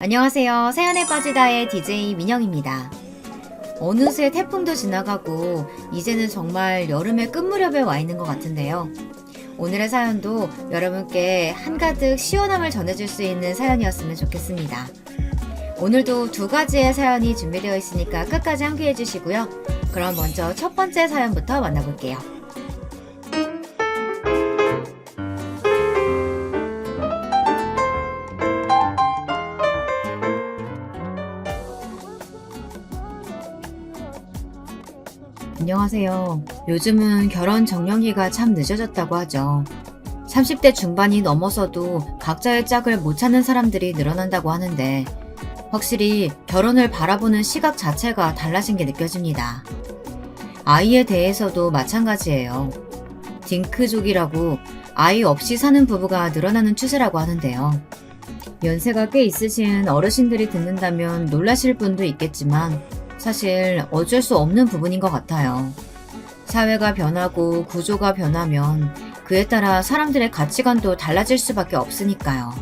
안녕하세요. 사연에 빠지다의 DJ 민영입니다. 어느새 태풍도 지나가고 이제는 정말 여름의 끝무렵에 와 있는 것 같은데요. 오늘의 사연도 여러분께 한가득 시원함을 전해줄 수 있는 사연이었으면 좋겠습니다. 오늘도 두 가지의 사연이 준비되어 있으니까 끝까지 함께 해주시고요. 그럼 먼저 첫 번째 사연부터 만나볼게요. 안녕하세요. 요즘은 결혼 정년기가 참 늦어졌다고 하죠. 30대 중반이 넘어서도 각자의 짝을 못 찾는 사람들이 늘어난다고 하는데 확실히 결혼을 바라보는 시각 자체가 달라진 게 느껴집니다. 아이에 대해서도 마찬가지예요. 딩크족이라고 아이 없이 사는 부부가 늘어나는 추세라고 하는데요. 연세가 꽤 있으신 어르신들이 듣는다면 놀라실 분도 있겠지만 사실 어쩔 수 없는 부분인 것 같아요. 사회가 변하고 구조가 변하면 그에 따라 사람들의 가치관도 달라질 수밖에 없으니까요.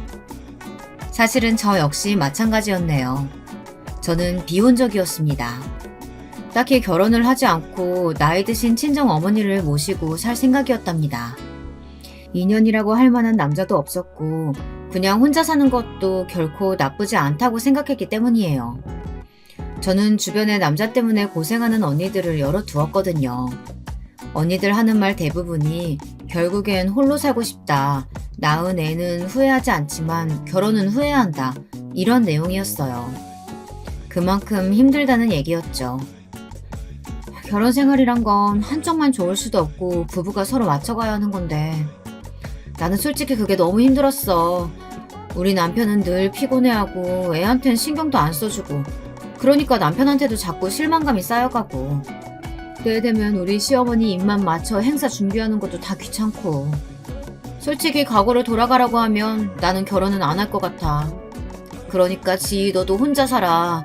사실은 저 역시 마찬가지였네요. 저는 비혼적이었습니다. 딱히 결혼을 하지 않고 나이 드신 친정 어머니를 모시고 살 생각이었답니다. 인연이라고 할 만한 남자도 없었고 그냥 혼자 사는 것도 결코 나쁘지 않다고 생각했기 때문이에요. 저는 주변에 남자 때문에 고생하는 언니들을 여러 두었거든요. 언니들 하는 말 대부분이 결국엔 홀로 살고 싶다. 낳은 애는 후회하지 않지만 결혼은 후회한다. 이런 내용이었어요. 그만큼 힘들다는 얘기였죠. 결혼 생활이란 건 한쪽만 좋을 수도 없고 부부가 서로 맞춰가야 하는 건데 나는 솔직히 그게 너무 힘들었어. 우리 남편은 늘 피곤해하고 애한텐 신경도 안 써주고 그러니까 남편한테도 자꾸 실망감이 쌓여가고 때 되면 우리 시어머니 입만 맞춰 행사 준비하는 것도 다 귀찮고 솔직히 과거로 돌아가라고 하면 나는 결혼은 안 할 것 같아. 그러니까 지희 너도 혼자 살아.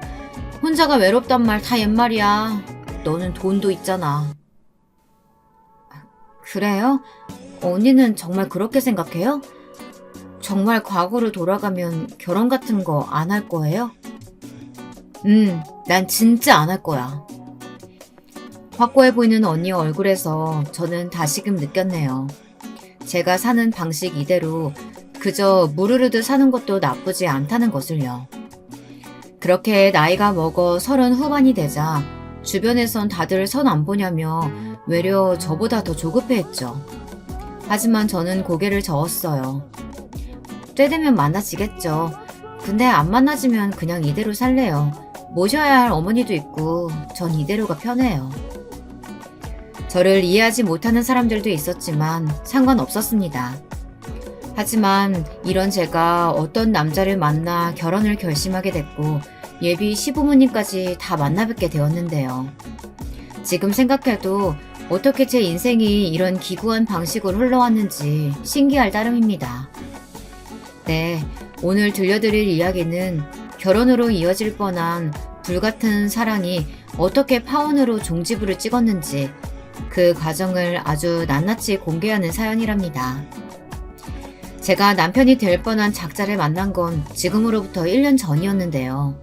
혼자가 외롭단 말 다 옛말이야. 너는 돈도 있잖아. 그래요? 언니는 정말 그렇게 생각해요? 정말 과거로 돌아가면 결혼 같은 거 안 할 거예요? 난 진짜 안 할 거야. 확고해 보이는 언니 얼굴에서 저는 다시금 느꼈네요. 제가 사는 방식 이대로 그저 무르르듯 사는 것도 나쁘지 않다는 것을요. 그렇게 나이가 먹어 30 후반이 되자 주변에선 다들 선 안 보냐며 외려 저보다 더 조급해했죠. 하지만 저는 고개를 저었어요. 때 되면 만나지겠죠. 근데 안 만나지면 그냥 이대로 살래요. 모셔야 할 어머니도 있고 전 이대로가 편해요. 저를 이해하지 못하는 사람들도 있었지만 상관없었습니다. 하지만 이런 제가 어떤 남자를 만나 결혼을 결심하게 됐고 예비 시부모님까지 다 만나뵙게 되었는데요. 지금 생각해도 어떻게 제 인생이 이런 기구한 방식으로 흘러왔는지 신기할 따름입니다. 네, 오늘 들려드릴 이야기는 결혼으로 이어질 뻔한 불같은 사랑이 어떻게 파혼으로 종지부를 찍었는지 그 과정을 아주 낱낱이 공개하는 사연이랍니다. 제가 남편이 될 뻔한 작자를 만난 건 지금으로부터 1년 전이었는데요.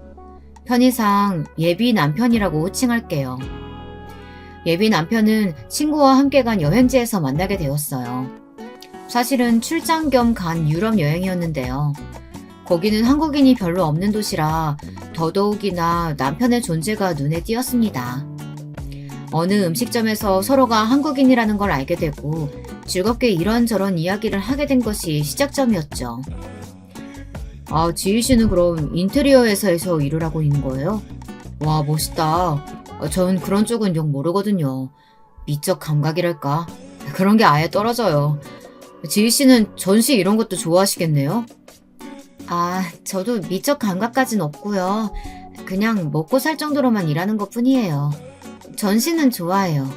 편의상 예비 남편이라고 호칭할게요. 예비 남편은 친구와 함께 간 여행지에서 만나게 되었어요. 사실은 출장 겸 간 유럽 여행이었는데요. 거기는 한국인이 별로 없는 도시라 더더욱이나 남편의 존재가 눈에 띄었습니다. 어느 음식점에서 서로가 한국인이라는 걸 알게 되고 즐겁게 이런저런 이야기를 하게 된 것이 시작점이었죠. 아, 지희 씨는 그럼 인테리어 회사에서 일을 하고 있는 거예요? 와, 멋있다. 전 그런 쪽은 영 모르거든요. 미적 감각이랄까? 그런 게 아예 떨어져요. 지희 씨는 전시 이런 것도 좋아하시겠네요? 아, 저도 미적 감각까진 없고요. 그냥 먹고 살 정도로만 일하는 것 뿐이에요. 전시는 좋아해요.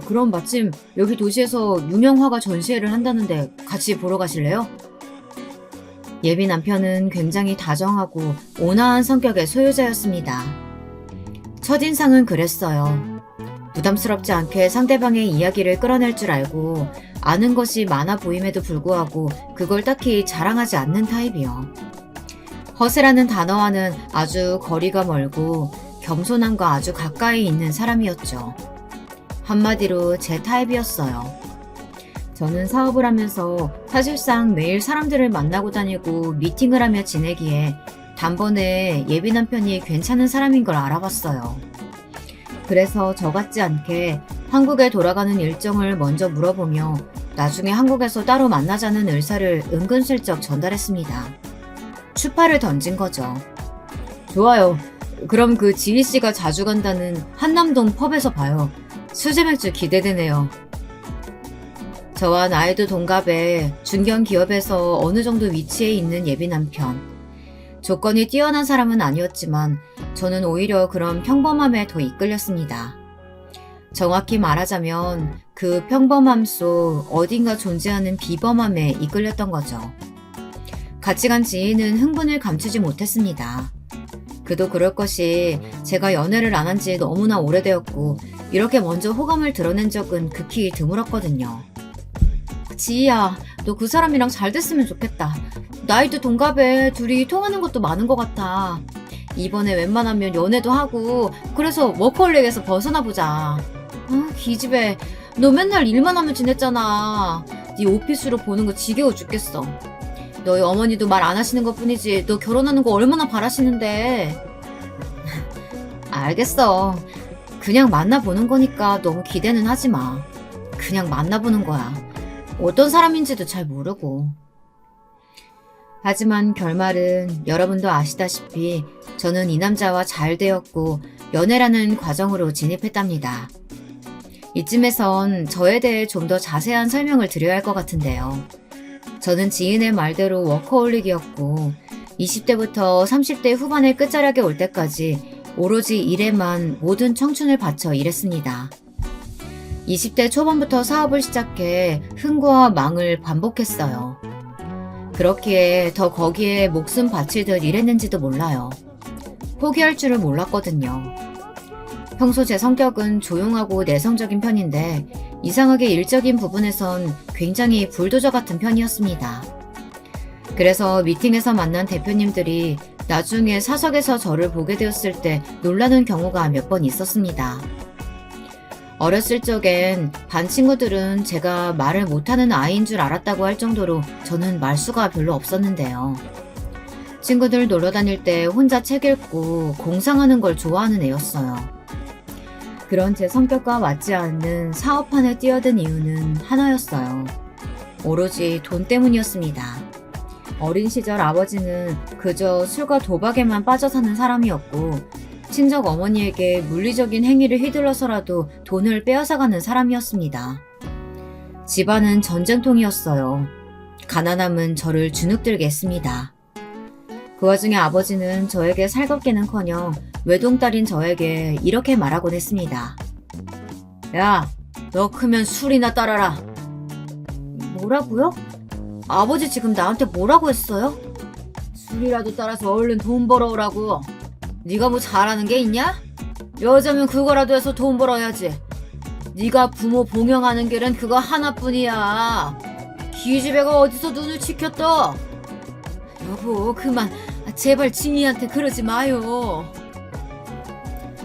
그럼 마침 여기 도시에서 유명 화가 전시회를 한다는데 같이 보러 가실래요? 예비 남편은 굉장히 다정하고 온화한 성격의 소유자였습니다. 첫인상은 그랬어요. 부담스럽지 않게 상대방의 이야기를 끌어낼 줄 알고 아는 것이 많아 보임에도 불구하고 그걸 딱히 자랑하지 않는 타입이요. 허세라는 단어와는 아주 거리가 멀고 겸손함과 아주 가까이 있는 사람이었죠. 한마디로 제 타입이었어요. 저는 사업을 하면서 사실상 매일 사람들을 만나고 다니고 미팅을 하며 지내기에 단번에 예비 남편이 괜찮은 사람인 걸 알아봤어요. 그래서 저 같지 않게 한국에 돌아가는 일정을 먼저 물어보며 나중에 한국에서 따로 만나자는 의사를 은근슬쩍 전달했습니다. 추파를 던진 거죠. 좋아요. 그럼 그 지희씨가 자주 간다는 한남동 펍에서 봐요. 수제맥주 기대되네요. 저와 나이도 동갑에 중견기업에서 어느 정도 위치에 있는 예비 남편. 조건이 뛰어난 사람은 아니었지만 저는 오히려 그런 평범함에 더 이끌렸습니다. 정확히 말하자면 그 평범함 속 어딘가 존재하는 비범함에 이끌렸던 거죠. 같이 간 지인은 흥분을 감추지 못했습니다. 그도 그럴 것이 제가 연애를 안 한 지 너무나 오래되었고 이렇게 먼저 호감을 드러낸 적은 극히 드물었거든요. 지희야, 너 그 사람이랑 잘 됐으면 좋겠다. 나이도 동갑에 둘이 통하는 것도 많은 것 같아. 이번에 웬만하면 연애도 하고 그래서 워커홀릭에서 벗어나보자. 기집애, 너 맨날 일만 하면 지냈잖아. 네 오피스로 보는 거 지겨워 죽겠어. 너희 어머니도 말 안 하시는 것 뿐이지 너 결혼하는 거 얼마나 바라시는데. 알겠어. 그냥 만나보는 거니까 너무 기대는 하지 마. 그냥 만나보는 거야. 어떤 사람인지도 잘 모르고. 하지만 결말은 여러분도 아시다시피 저는 이 남자와 잘 되었고 연애라는 과정으로 진입했답니다. 이쯤에선 저에 대해 좀 더 자세한 설명을 드려야 할 것 같은데요. 저는 지인의 말대로 워커홀릭이었고 20대부터 30대 후반의 끝자락에 올 때까지 오로지 일에만 모든 청춘을 바쳐 일했습니다. 20대 초반부터 사업을 시작해 흥과 망을 반복했어요. 그렇기에 더 거기에 목숨 바치듯 일했는지도 몰라요. 포기할 줄을 몰랐거든요. 평소 제 성격은 조용하고 내성적인 편인데 이상하게 일적인 부분에선 굉장히 불도저 같은 편이었습니다. 그래서 미팅에서 만난 대표님들이 나중에 사석에서 저를 보게 되었을 때 놀라는 경우가 몇 번 있었습니다. 어렸을 적엔 반 친구들은 제가 말을 못하는 아이인 줄 알았다고 할 정도로 저는 말수가 별로 없었는데요. 친구들 놀러 다닐 때 혼자 책 읽고 공상하는 걸 좋아하는 애였어요. 그런 제 성격과 맞지 않는 사업판에 뛰어든 이유는 하나였어요. 오로지 돈 때문이었습니다. 어린 시절 아버지는 그저 술과 도박에만 빠져 사는 사람이었고 친정 어머니에게 물리적인 행위를 휘둘러서라도 돈을 빼앗아가는 사람이었습니다. 집안은 전쟁통이었어요. 가난함은 저를 주눅들게 했습니다. 그 와중에 아버지는 저에게 살갑게는커녕 외동딸인 저에게 이렇게 말하곤 했습니다. 야, 너 크면 술이나 따라라. 뭐라고요? 아버지 지금 나한테 뭐라고 했어요? 술이라도 따라서 얼른 돈 벌어오라고. 네가 뭐 잘하는 게 있냐? 여자면 그거라도 해서 돈 벌어야지. 네가 부모 봉영하는 길은 그거 하나뿐이야. 기집애가 어디서 눈을 치켰어? 여보, 그만. 제발 지희한테 그러지 마요.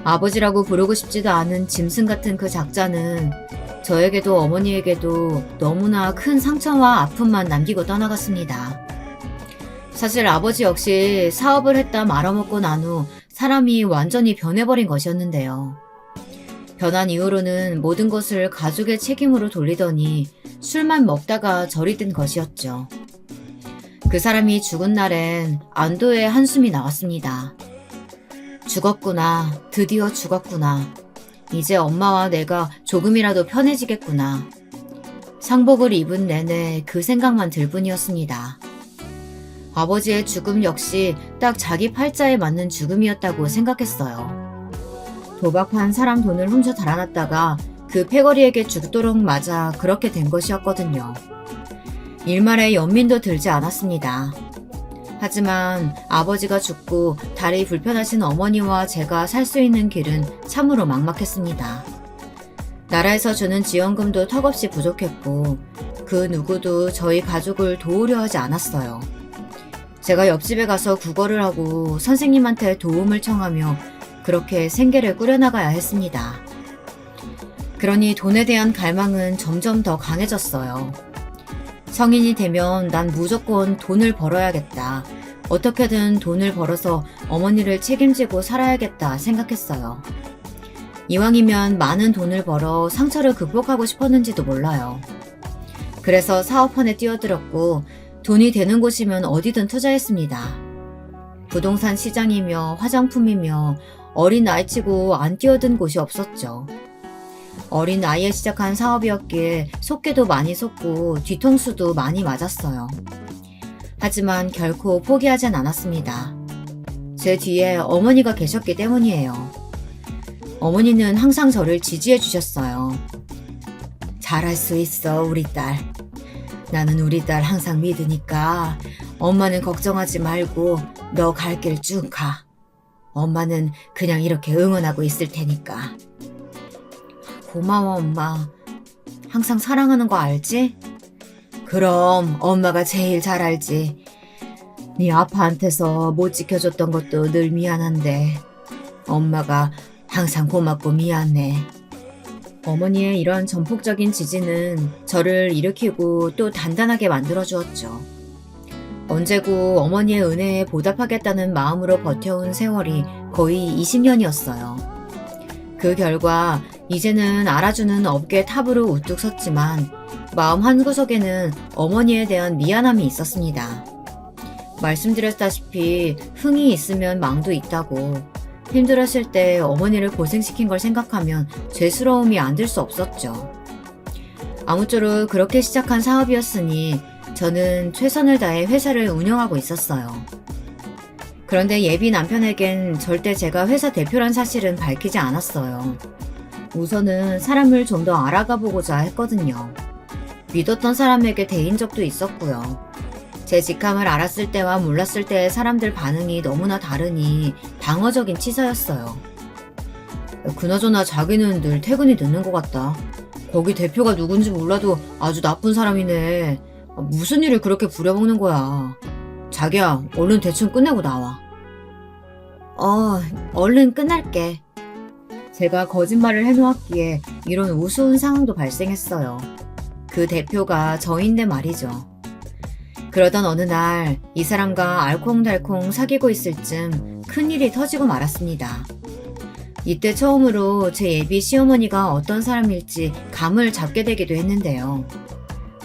아버지라고 부르고 싶지도 않은 짐승 같은 그 작자는 저에게도 어머니에게도 너무나 큰 상처와 아픔만 남기고 떠나갔습니다. 사실 아버지 역시 사업을 했다 말아먹고 난 후 사람이 완전히 변해버린 것이었는데요. 변한 이후로는 모든 것을 가족의 책임으로 돌리더니 술만 먹다가 절이 든 것이었죠. 그 사람이 죽은 날엔 안도의 한숨이 나왔습니다. 죽었구나. 드디어 죽었구나. 이제 엄마와 내가 조금이라도 편해지겠구나. 상복을 입은 내내 그 생각만 들 뿐이었습니다. 아버지의 죽음 역시 딱 자기 팔자에 맞는 죽음이었다고 생각했어요. 도박한 사람 돈을 훔쳐 달아났다가 그 패거리에게 죽도록 맞아 그렇게 된 것이었거든요. 일말의 연민도 들지 않았습니다. 하지만 아버지가 죽고 다리 불편하신 어머니와 제가 살 수 있는 길은 참으로 막막했습니다. 나라에서 주는 지원금도 턱없이 부족했고 그 누구도 저희 가족을 도우려 하지 않았어요. 제가 옆집에 가서 국어를 하고 선생님한테 도움을 청하며 그렇게 생계를 꾸려나가야 했습니다. 그러니 돈에 대한 갈망은 점점 더 강해졌어요. 성인이 되면 난 무조건 돈을 벌어야겠다. 어떻게든 돈을 벌어서 어머니를 책임지고 살아야겠다 생각했어요. 이왕이면 많은 돈을 벌어 상처를 극복하고 싶었는지도 몰라요. 그래서 사업판에 뛰어들었고 돈이 되는 곳이면 어디든 투자했습니다. 부동산 시장이며 화장품이며 어린 나이치고 안 뛰어든 곳이 없었죠. 어린 나이에 시작한 사업이었기에 속개도 많이 속고 뒤통수도 많이 맞았어요. 하지만 결코 포기하진 않았습니다. 제 뒤에 어머니가 계셨기 때문이에요. 어머니는 항상 저를 지지해 주셨어요. 잘할 수 있어, 우리 딸. 나는 우리 딸 항상 믿으니까 엄마는 걱정하지 말고 너 갈 길 쭉 가. 엄마는 그냥 이렇게 응원하고 있을 테니까. 고마워, 엄마. 항상 사랑하는 거 알지? 그럼 엄마가 제일 잘 알지. 네 아빠한테서 못 지켜줬던 것도 늘 미안한데 엄마가 항상 고맙고 미안해. 어머니의 이런 전폭적인 지지는 저를 일으키고 또 단단하게 만들어주었죠. 언제고 어머니의 은혜에 보답하겠다는 마음으로 버텨온 세월이 거의 20년이었어요. 그 결과 이제는 알아주는 업계 탑으로 우뚝 섰지만 마음 한구석에는 어머니에 대한 미안함이 있었습니다. 말씀드렸다시피 흥이 있으면 망도 있다고 힘들었을 때 어머니를 고생시킨 걸 생각하면 죄스러움이 안 들 수 없었죠. 아무쪼록 그렇게 시작한 사업이었으니 저는 최선을 다해 회사를 운영하고 있었어요. 그런데 예비 남편에겐 절대 제가 회사 대표란 사실은 밝히지 않았어요. 우선은 사람을 좀 더 알아가 보고자 했거든요. 믿었던 사람에게 대인 적도 있었고요. 제 직함을 알았을 때와 몰랐을 때의 사람들 반응이 너무나 다르니 방어적인 치사였어요. 그나저나 자기는 늘 퇴근이 늦는 것 같다. 거기 대표가 누군지 몰라도 아주 나쁜 사람이네. 무슨 일을 그렇게 부려먹는 거야. 자기야, 얼른 대충 끝내고 나와. 얼른 끝날게. 제가 거짓말을 해놓았기에 이런 우스운 상황도 발생했어요. 그 대표가 저인데 말이죠. 그러던 어느 날 이 사람과 알콩달콩 사귀고 있을 즈음 큰일이 터지고 말았습니다. 이때 처음으로 제 예비 시어머니가 어떤 사람일지 감을 잡게 되기도 했는데요.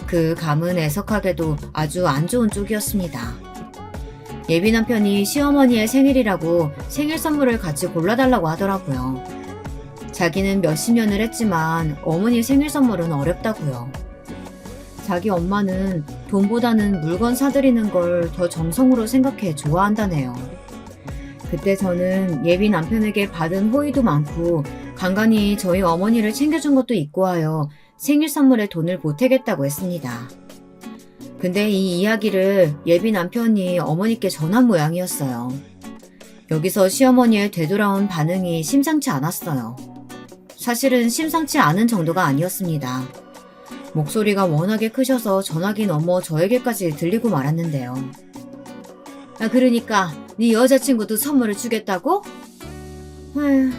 그 감은 애석하게도 아주 안 좋은 쪽이었습니다. 예비 남편이 시어머니의 생일이라고 생일 선물을 같이 골라달라고 하더라고요. 자기는 몇십 년을 했지만 어머니 생일 선물은 어렵다고요. 자기 엄마는 돈보다는 물건 사드리는 걸 더 정성으로 생각해 좋아한다네요. 그때 저는 예비 남편에게 받은 호의도 많고 간간히 저희 어머니를 챙겨준 것도 있고 하여 생일 선물에 돈을 보태겠다고 했습니다. 근데 이 이야기를 예비 남편이 어머니께 전한 모양이었어요. 여기서 시어머니의 되돌아온 반응이 심상치 않았어요. 사실은 심상치 않은 정도가 아니었습니다. 목소리가 워낙에 크셔서 전화기 넘어 저에게까지 들리고 말았는데요. 그러니까 네 여자친구도 선물을 주겠다고? 아휴,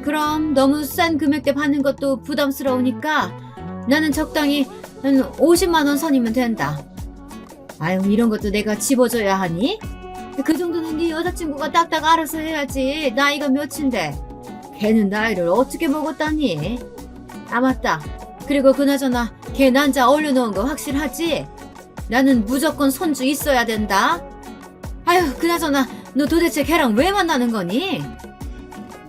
그럼 너무 싼 금액대 받는 것도 부담스러우니까 나는 적당히 한 50만 원 선이면 된다. 아유, 이런 것도 내가 집어줘야 하니? 그 정도는 네 여자친구가 딱딱 알아서 해야지. 나이가 몇인데. 걔는 나이를 어떻게 먹었다니? 아, 맞다. 그리고 그나저나 걔 난자 올려놓은 거 확실하지? 나는 무조건 손주 있어야 된다. 아유, 그나저나 너 도대체 걔랑 왜 만나는 거니?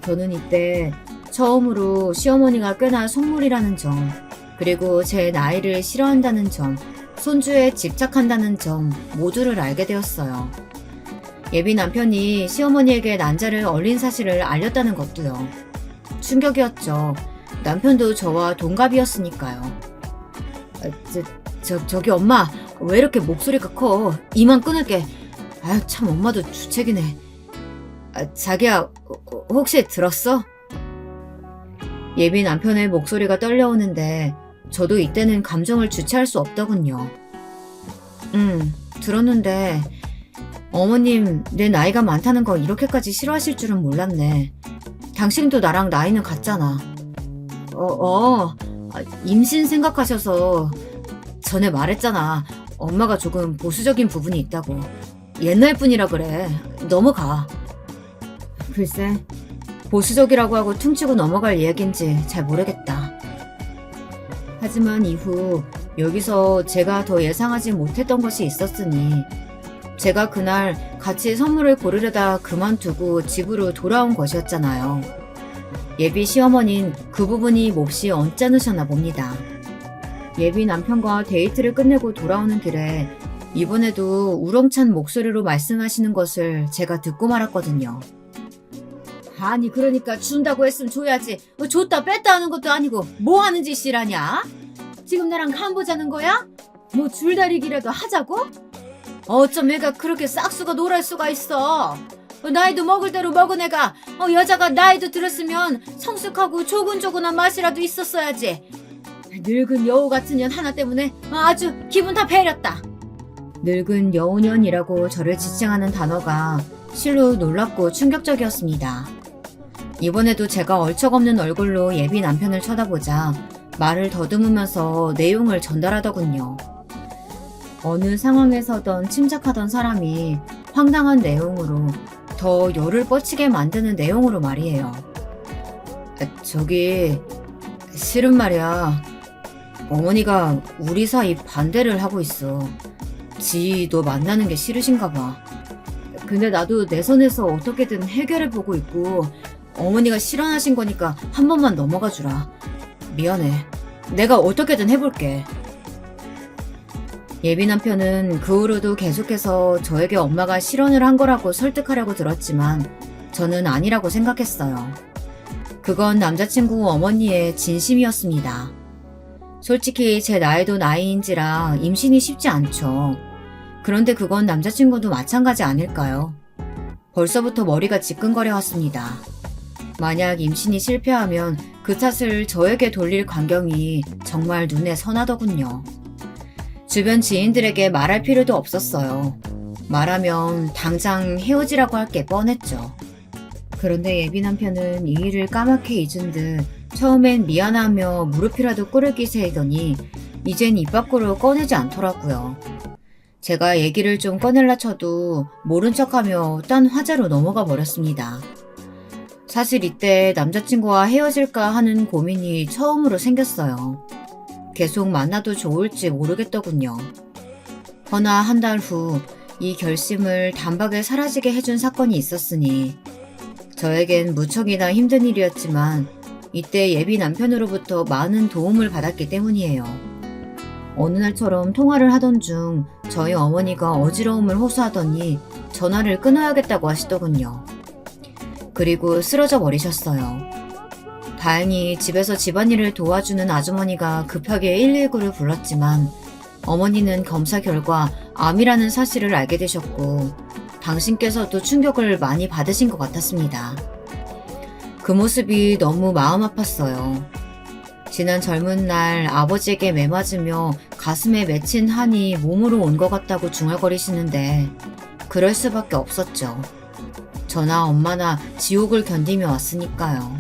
저는 이때 처음으로 시어머니가 꽤나 속물이라는 점, 그리고 제 나이를 싫어한다는 점, 손주에 집착한다는 점 모두를 알게 되었어요. 예비 남편이 시어머니에게 난자를 얼린 사실을 알렸다는 것도요. 충격이었죠. 남편도 저와 동갑이었으니까요. 저기 엄마, 왜 이렇게 목소리가 커? 이만 끊을게. 아유, 참 엄마도 주책이네. 자기야, 혹시 들었어? 예비 남편의 목소리가 떨려오는데 저도 이때는 감정을 주체할 수 없더군요. 들었는데 어머님, 내 나이가 많다는 거 이렇게까지 싫어하실 줄은 몰랐네. 당신도 나랑 나이는 같잖아. 임신 생각하셔서 전에 말했잖아. 엄마가 조금 보수적인 부분이 있다고. 옛날 분이라 그래. 넘어가. 글쎄, 보수적이라고 하고 퉁치고 넘어갈 이야기인지 잘 모르겠다. 하지만 이후 여기서 제가 더 예상하지 못했던 것이 있었으니 제가 그날 같이 선물을 고르려다 그만두고 집으로 돌아온 것이었잖아요. 예비 시어머니는 그 부분이 몹시 언짢으셨나 봅니다. 예비 남편과 데이트를 끝내고 돌아오는 길에 이번에도 우렁찬 목소리로 말씀하시는 것을 제가 듣고 말았거든요. 아니 그러니까 준다고 했으면 줘야지. 줬다 뺐다 하는 것도 아니고 뭐 하는 짓이라냐? 지금 나랑 간 보자는 거야? 뭐 줄다리기라도 하자고? 어쩜 애가 그렇게 싹수가 노랄 수가 있어. 나이도 먹을 대로 먹은 애가 여자가 나이도 들었으면 성숙하고 조근조근한 맛이라도 있었어야지. 늙은 여우 같은 년 하나 때문에 아주 기분 다 배렸다. 늙은 여우년이라고 저를 지칭하는 단어가 실로 놀랍고 충격적이었습니다. 이번에도 제가 얼척없는 얼굴로 예비 남편을 쳐다보자 말을 더듬으면서 내용을 전달하더군요. 어느 상황에서든 침착하던 사람이 황당한 내용으로 더 열을 뻗치게 만드는 내용으로 말이에요. 저기 실은 말이야. 어머니가 우리 사이 반대를 하고 있어. 지 너 만나는 게 싫으신가 봐. 근데 나도 내 선에서 어떻게든 해결해보고 있고 어머니가 실언하신 거니까 한 번만 넘어가 주라. 미안해. 내가 어떻게든 해볼게. 예비 남편은 그 후로도 계속해서 저에게 엄마가 실언을 한 거라고 설득하려고 들었지만 저는 아니라고 생각했어요. 그건 남자친구 어머니의 진심이었습니다. 솔직히 제 나이도 나이인지라 임신이 쉽지 않죠. 그런데 그건 남자친구도 마찬가지 아닐까요? 벌써부터 머리가 지끈거려 왔습니다. 만약 임신이 실패하면 그 탓을 저에게 돌릴 광경이 정말 눈에 선하더군요. 주변 지인들에게 말할 필요도 없었어요. 말하면 당장 헤어지라고 할 게 뻔했죠. 그런데 예비 남편은 이 일을 까맣게 잊은 듯 처음엔 미안하며 무릎이라도 꿇을 기세이더니 이젠 입 밖으로 꺼내지 않더라고요. 제가 얘기를 좀 꺼낼라 쳐도 모른 척하며 딴 화제로 넘어가 버렸습니다. 사실 이때 남자친구와 헤어질까 하는 고민이 처음으로 생겼어요. 계속 만나도 좋을지 모르겠더군요. 허나 한 달 후 이 결심을 단박에 사라지게 해준 사건이 있었으니 저에겐 무척이나 힘든 일이었지만 이때 예비 남편으로부터 많은 도움을 받았기 때문이에요. 어느 날처럼 통화를 하던 중 저희 어머니가 어지러움을 호소하더니 전화를 끊어야겠다고 하시더군요. 그리고 쓰러져 버리셨어요. 다행히 집에서 집안일을 도와주는 아주머니가 급하게 119를 불렀지만 어머니는 검사 결과 암이라는 사실을 알게 되셨고 당신께서도 충격을 많이 받으신 것 같았습니다. 그 모습이 너무 마음 아팠어요. 지난 젊은 날 아버지에게 매맞으며 가슴에 맺힌 한이 몸으로 온 것 같다고 중얼거리시는데 그럴 수밖에 없었죠. 저나 엄마나 지옥을 견디며 왔으니까요.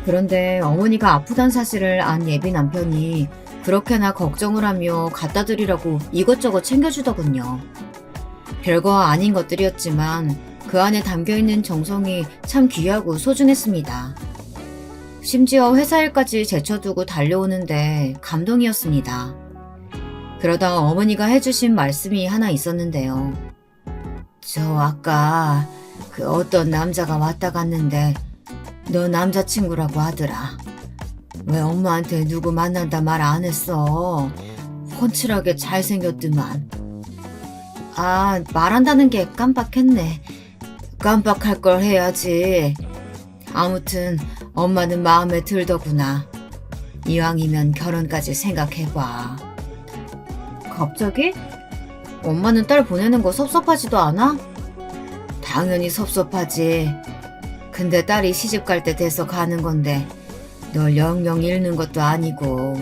그런데 어머니가 아프단 사실을 안 예비 남편이 그렇게나 걱정을 하며 갖다 드리라고 이것저것 챙겨주더군요. 별거 아닌 것들이었지만 그 안에 담겨있는 정성이 참 귀하고 소중했습니다. 심지어 회사 일까지 제쳐두고 달려오는데 감동이었습니다. 그러다 어머니가 해주신 말씀이 하나 있었는데요. 저 아까 그 어떤 남자가 왔다 갔는데 너 남자친구라고 하더라. 왜 엄마한테 누구 만난다 말 안 했어? 훤칠하게 잘생겼더만. 아, 말한다는 게 깜빡했네. 깜빡할 걸 해야지. 아무튼 엄마는 마음에 들더구나. 이왕이면 결혼까지 생각해봐. 갑자기? 엄마는 딸 보내는 거 섭섭하지도 않아? 당연히 섭섭하지. 근데 딸이 시집 갈 때 돼서 가는 건데 널 영영 잃는 것도 아니고.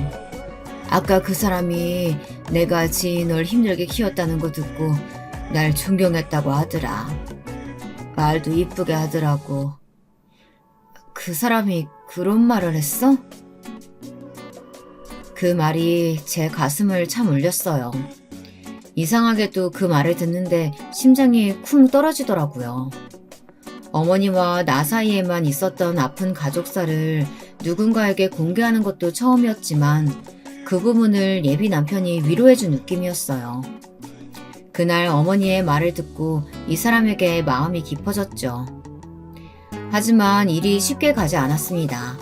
아까 그 사람이 내가 지인을 힘들게 키웠다는 거 듣고 날 존경했다고 하더라. 말도 이쁘게 하더라고. 그 사람이 그런 말을 했어? 그 말이 제 가슴을 참 울렸어요. 이상하게도 그 말을 듣는데 심장이 쿵 떨어지더라고요. 어머니와 나 사이에만 있었던 아픈 가족사를 누군가에게 공개하는 것도 처음이었지만 그 부분을 예비 남편이 위로해준 느낌이었어요. 그날 어머니의 말을 듣고 이 사람에게 마음이 깊어졌죠. 하지만 일이 쉽게 가지 않았습니다.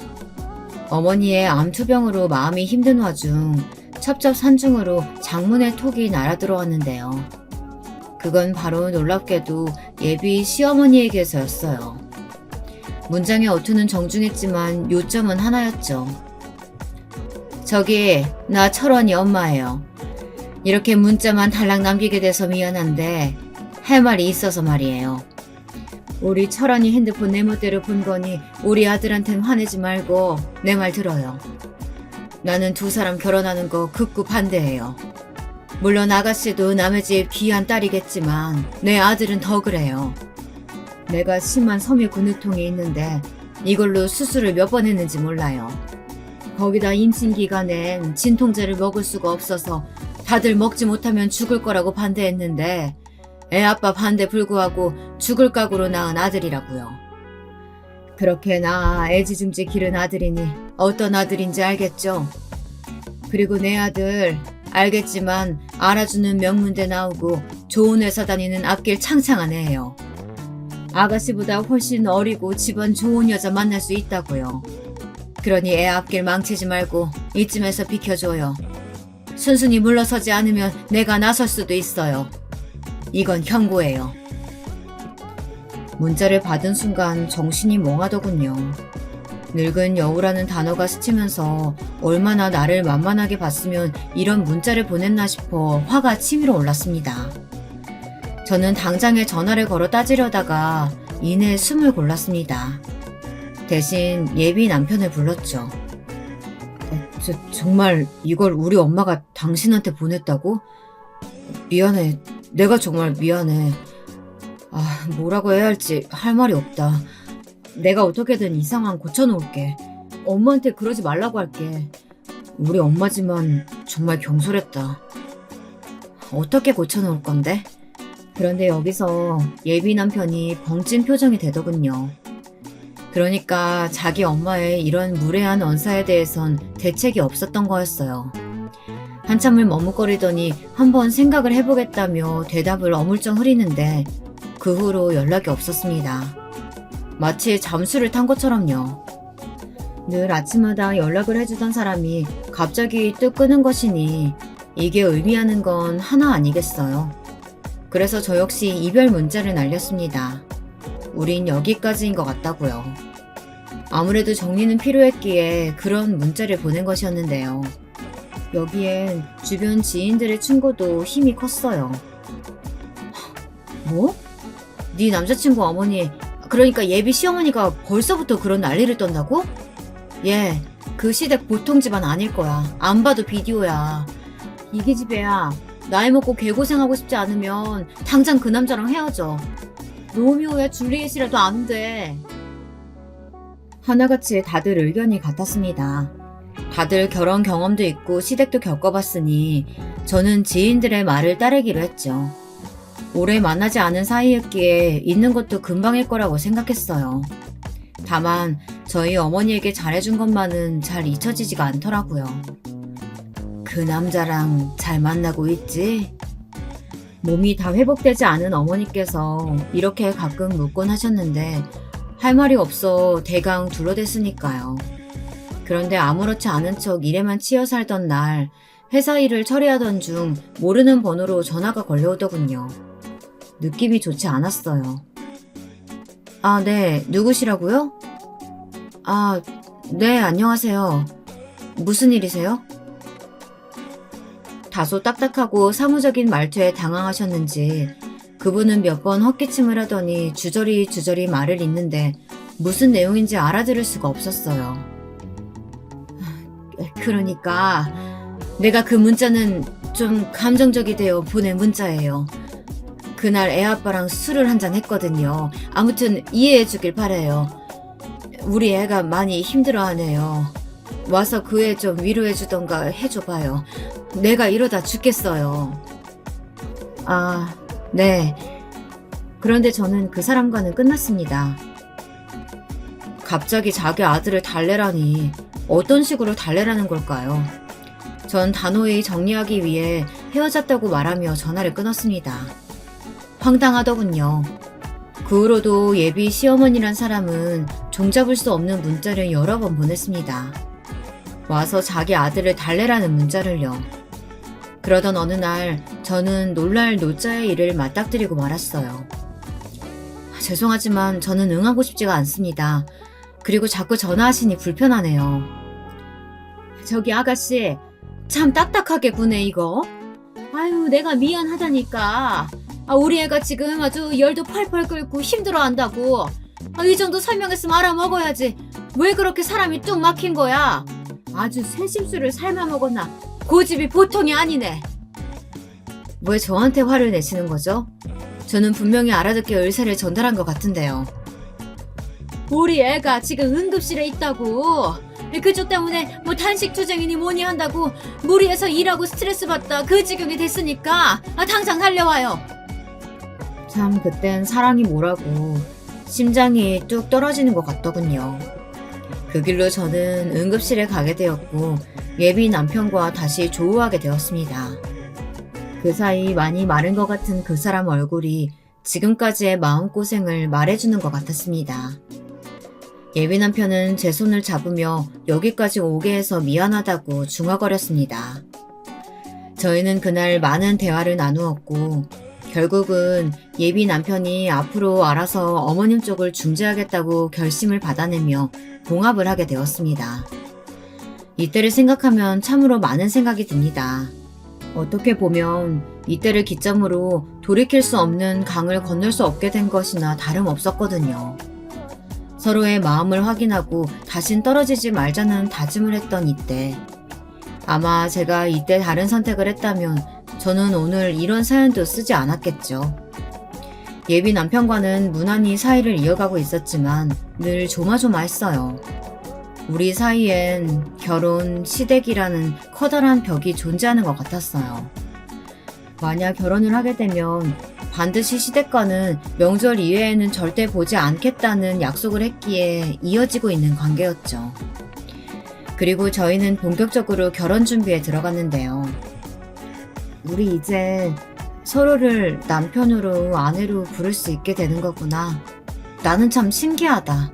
어머니의 암투병으로 마음이 힘든 와중 첩첩산중으로 장문의 톡이 날아들어왔는데요. 그건 바로 놀랍게도 예비 시어머니에게서였어요. 문장의 어투는 정중했지만 요점은 하나였죠. 저기, 나 철원이 엄마예요. 이렇게 문자만 달랑 남기게 돼서 미안한데 할 말이 있어서 말이에요. 우리 철원이 핸드폰 내 멋대로 본 거니 우리 아들한텐 화내지 말고 내 말 들어요. 나는 두 사람 결혼하는 거 극구 반대해요. 물론 아가씨도 남의 집 귀한 딸이겠지만 내 아들은 더 그래요. 내가 심한 섬유 근육통이 있는데 이걸로 수술을 몇 번 했는지 몰라요. 거기다 임신 기간엔 진통제를 먹을 수가 없어서 다들 먹지 못하면 죽을 거라고 반대했는데 애 아빠 반대 불구하고 죽을 각오로 낳은 아들이라고요. 그렇게 낳아 애지중지 기른 아들이니 어떤 아들인지 알겠죠? 그리고 내 아들 알겠지만 알아주는 명문대 나오고 좋은 회사 다니는 앞길 창창한 애예요. 아가씨보다 훨씬 어리고 집안 좋은 여자 만날 수 있다고요. 그러니 애 앞길 망치지 말고 이쯤에서 비켜줘요. 순순히 물러서지 않으면 내가 나설 수도 있어요. 이건 경고예요. 문자를 받은 순간 정신이 멍하더군요. 늙은 여우라는 단어가 스치면서 얼마나 나를 만만하게 봤으면 이런 문자를 보냈나 싶어 화가 치밀어 올랐습니다. 저는 당장에 전화를 걸어 따지려다가 이내 숨을 골랐습니다. 대신 예비 남편을 불렀죠. 정말 이걸 우리 엄마가 당신한테 보냈다고? 미안해. 내가 정말 미안해. 뭐라고 해야 할지 할 말이 없다. 내가 어떻게든 이 상황 고쳐놓을게. 엄마한테 그러지 말라고 할게. 우리 엄마지만 정말 경솔했다. 어떻게 고쳐놓을 건데? 그런데 여기서 예비 남편이 벙찐 표정이 되더군요. 그러니까 자기 엄마의 이런 무례한 언사에 대해선 대책이 없었던 거였어요. 한참을 머뭇거리더니 한번 생각을 해보겠다며 대답을 어물쩡 흐리는데 그 후로 연락이 없었습니다. 마치 잠수를 탄 것처럼요. 늘 아침마다 연락을 해주던 사람이 갑자기 뚝 끊은 것이니 이게 의미하는 건 하나 아니겠어요. 그래서 저 역시 이별 문자를 날렸습니다. 우린 여기까지인 것 같다고요. 아무래도 정리는 필요했기에 그런 문자를 보낸 것이었는데요. 여기엔 주변 지인들의 충고도 힘이 컸어요. 뭐? 네 남자친구 어머니, 그러니까 예비 시어머니가 벌써부터 그런 난리를 떤다고? 얘, 그 시댁 보통 집안 아닐 거야. 안 봐도 비디오야. 이게 집애야. 나이 먹고 개고생하고 싶지 않으면 당장 그 남자랑 헤어져. 로미오야 줄리엣이라도 안 돼. 하나같이 다들 의견이 같았습니다. 다들 결혼 경험도 있고 시댁도 겪어봤으니 저는 지인들의 말을 따르기로 했죠. 오래 만나지 않은 사이였기에 있는 것도 금방일 거라고 생각했어요. 다만 저희 어머니에게 잘해준 것만은 잘 잊혀지지가 않더라고요. 그 남자랑 잘 만나고 있지? 몸이 다 회복되지 않은 어머니께서 이렇게 가끔 묻곤 하셨는데 할 말이 없어 대강 둘러댔으니까요. 그런데 아무렇지 않은 척 일에만 치여 살던 날 회사 일을 처리하던 중 모르는 번호로 전화가 걸려오더군요. 느낌이 좋지 않았어요. 네, 누구시라고요? 네, 안녕하세요. 무슨 일이세요? 다소 딱딱하고 사무적인 말투에 당황하셨는지 그분은 몇 번 헛기침을 하더니 주저리 말을 잇는데 무슨 내용인지 알아들을 수가 없었어요. 그러니까 내가 그 문자는 좀 감정적이 되어 보낸 문자예요. 그날 애 아빠랑 술을 한잔 했거든요. 아무튼 이해해 주길 바래요. 우리 애가 많이 힘들어하네요. 와서 그 애 좀 위로해 주던가 해줘봐요. 내가 이러다 죽겠어요. 아, 네. 그런데 저는 그 사람과는 끝났습니다. 갑자기 자기 아들을 달래라니 어떤 식으로 달래라는 걸까요? 전 단호히 정리하기 위해 헤어졌다고 말하며 전화를 끊었습니다. 황당하더군요. 그 후로도 예비 시어머니란 사람은 종잡을 수 없는 문자를 여러 번 보냈습니다. 와서 자기 아들을 달래라는 문자를요. 그러던 어느 날 저는 놀랄 노자의 일을 맞닥뜨리고 말았어요. 죄송하지만 저는 응하고 싶지가 않습니다. 그리고 자꾸 전화하시니 불편하네요. 저기 아가씨, 참 딱딱하게 구네 이거. 아유, 내가 미안하다니까. 우리 애가 지금 아주 열도 펄펄 끓고 힘들어한다고. 이 정도 설명했으면 알아먹어야지. 왜 그렇게 사람이 뚝 막힌 거야? 아주 새심수를 삶아먹었나. 고집이 보통이 아니네. 왜 저한테 화를 내시는 거죠? 저는 분명히 알아듣게 의사를 전달한 것 같은데요. 우리 애가 지금 응급실에 있다고. 그쪽 때문에 뭐 단식 투쟁이니 뭐니 한다고 무리해서 일하고 스트레스 받다 그 지경이 됐으니까 당장 달려와요. 참 그땐 사랑이 뭐라고 심장이 뚝 떨어지는 것 같더군요. 그 길로 저는 응급실에 가게 되었고 예비 남편과 다시 조우하게 되었습니다. 그 사이 많이 마른 것 같은 그 사람 얼굴이 지금까지의 마음고생을 말해주는 것 같았습니다. 예비 남편은 제 손을 잡으며 여기까지 오게 해서 미안하다고 중얼거렸습니다. 저희는 그날 많은 대화를 나누었고 결국은 예비 남편이 앞으로 알아서 어머님 쪽을 중재하겠다고 결심을 받아내며 봉합을 하게 되었습니다. 이때를 생각하면 참으로 많은 생각이 듭니다. 어떻게 보면 이때를 기점으로 돌이킬 수 없는 강을 건널 수 없게 된 것이나 다름없었거든요. 서로의 마음을 확인하고 다신 떨어지지 말자는 다짐을 했던 이때. 아마 제가 이때 다른 선택을 했다면 저는 오늘 이런 사연도 쓰지 않았겠죠. 예비 남편과는 무난히 사이를 이어가고 있었지만 늘 조마조마했어요. 우리 사이엔 결혼, 시댁이라는 커다란 벽이 존재하는 것 같았어요. 만약 결혼을 하게 되면 반드시 시댁과는 명절 이외에는 절대 보지 않겠다는 약속을 했기에 이어지고 있는 관계였죠. 그리고 저희는 본격적으로 결혼 준비에 들어갔는데요. 우리 이제 서로를 남편으로 아내로 부를 수 있게 되는 거구나. 나는 참 신기하다.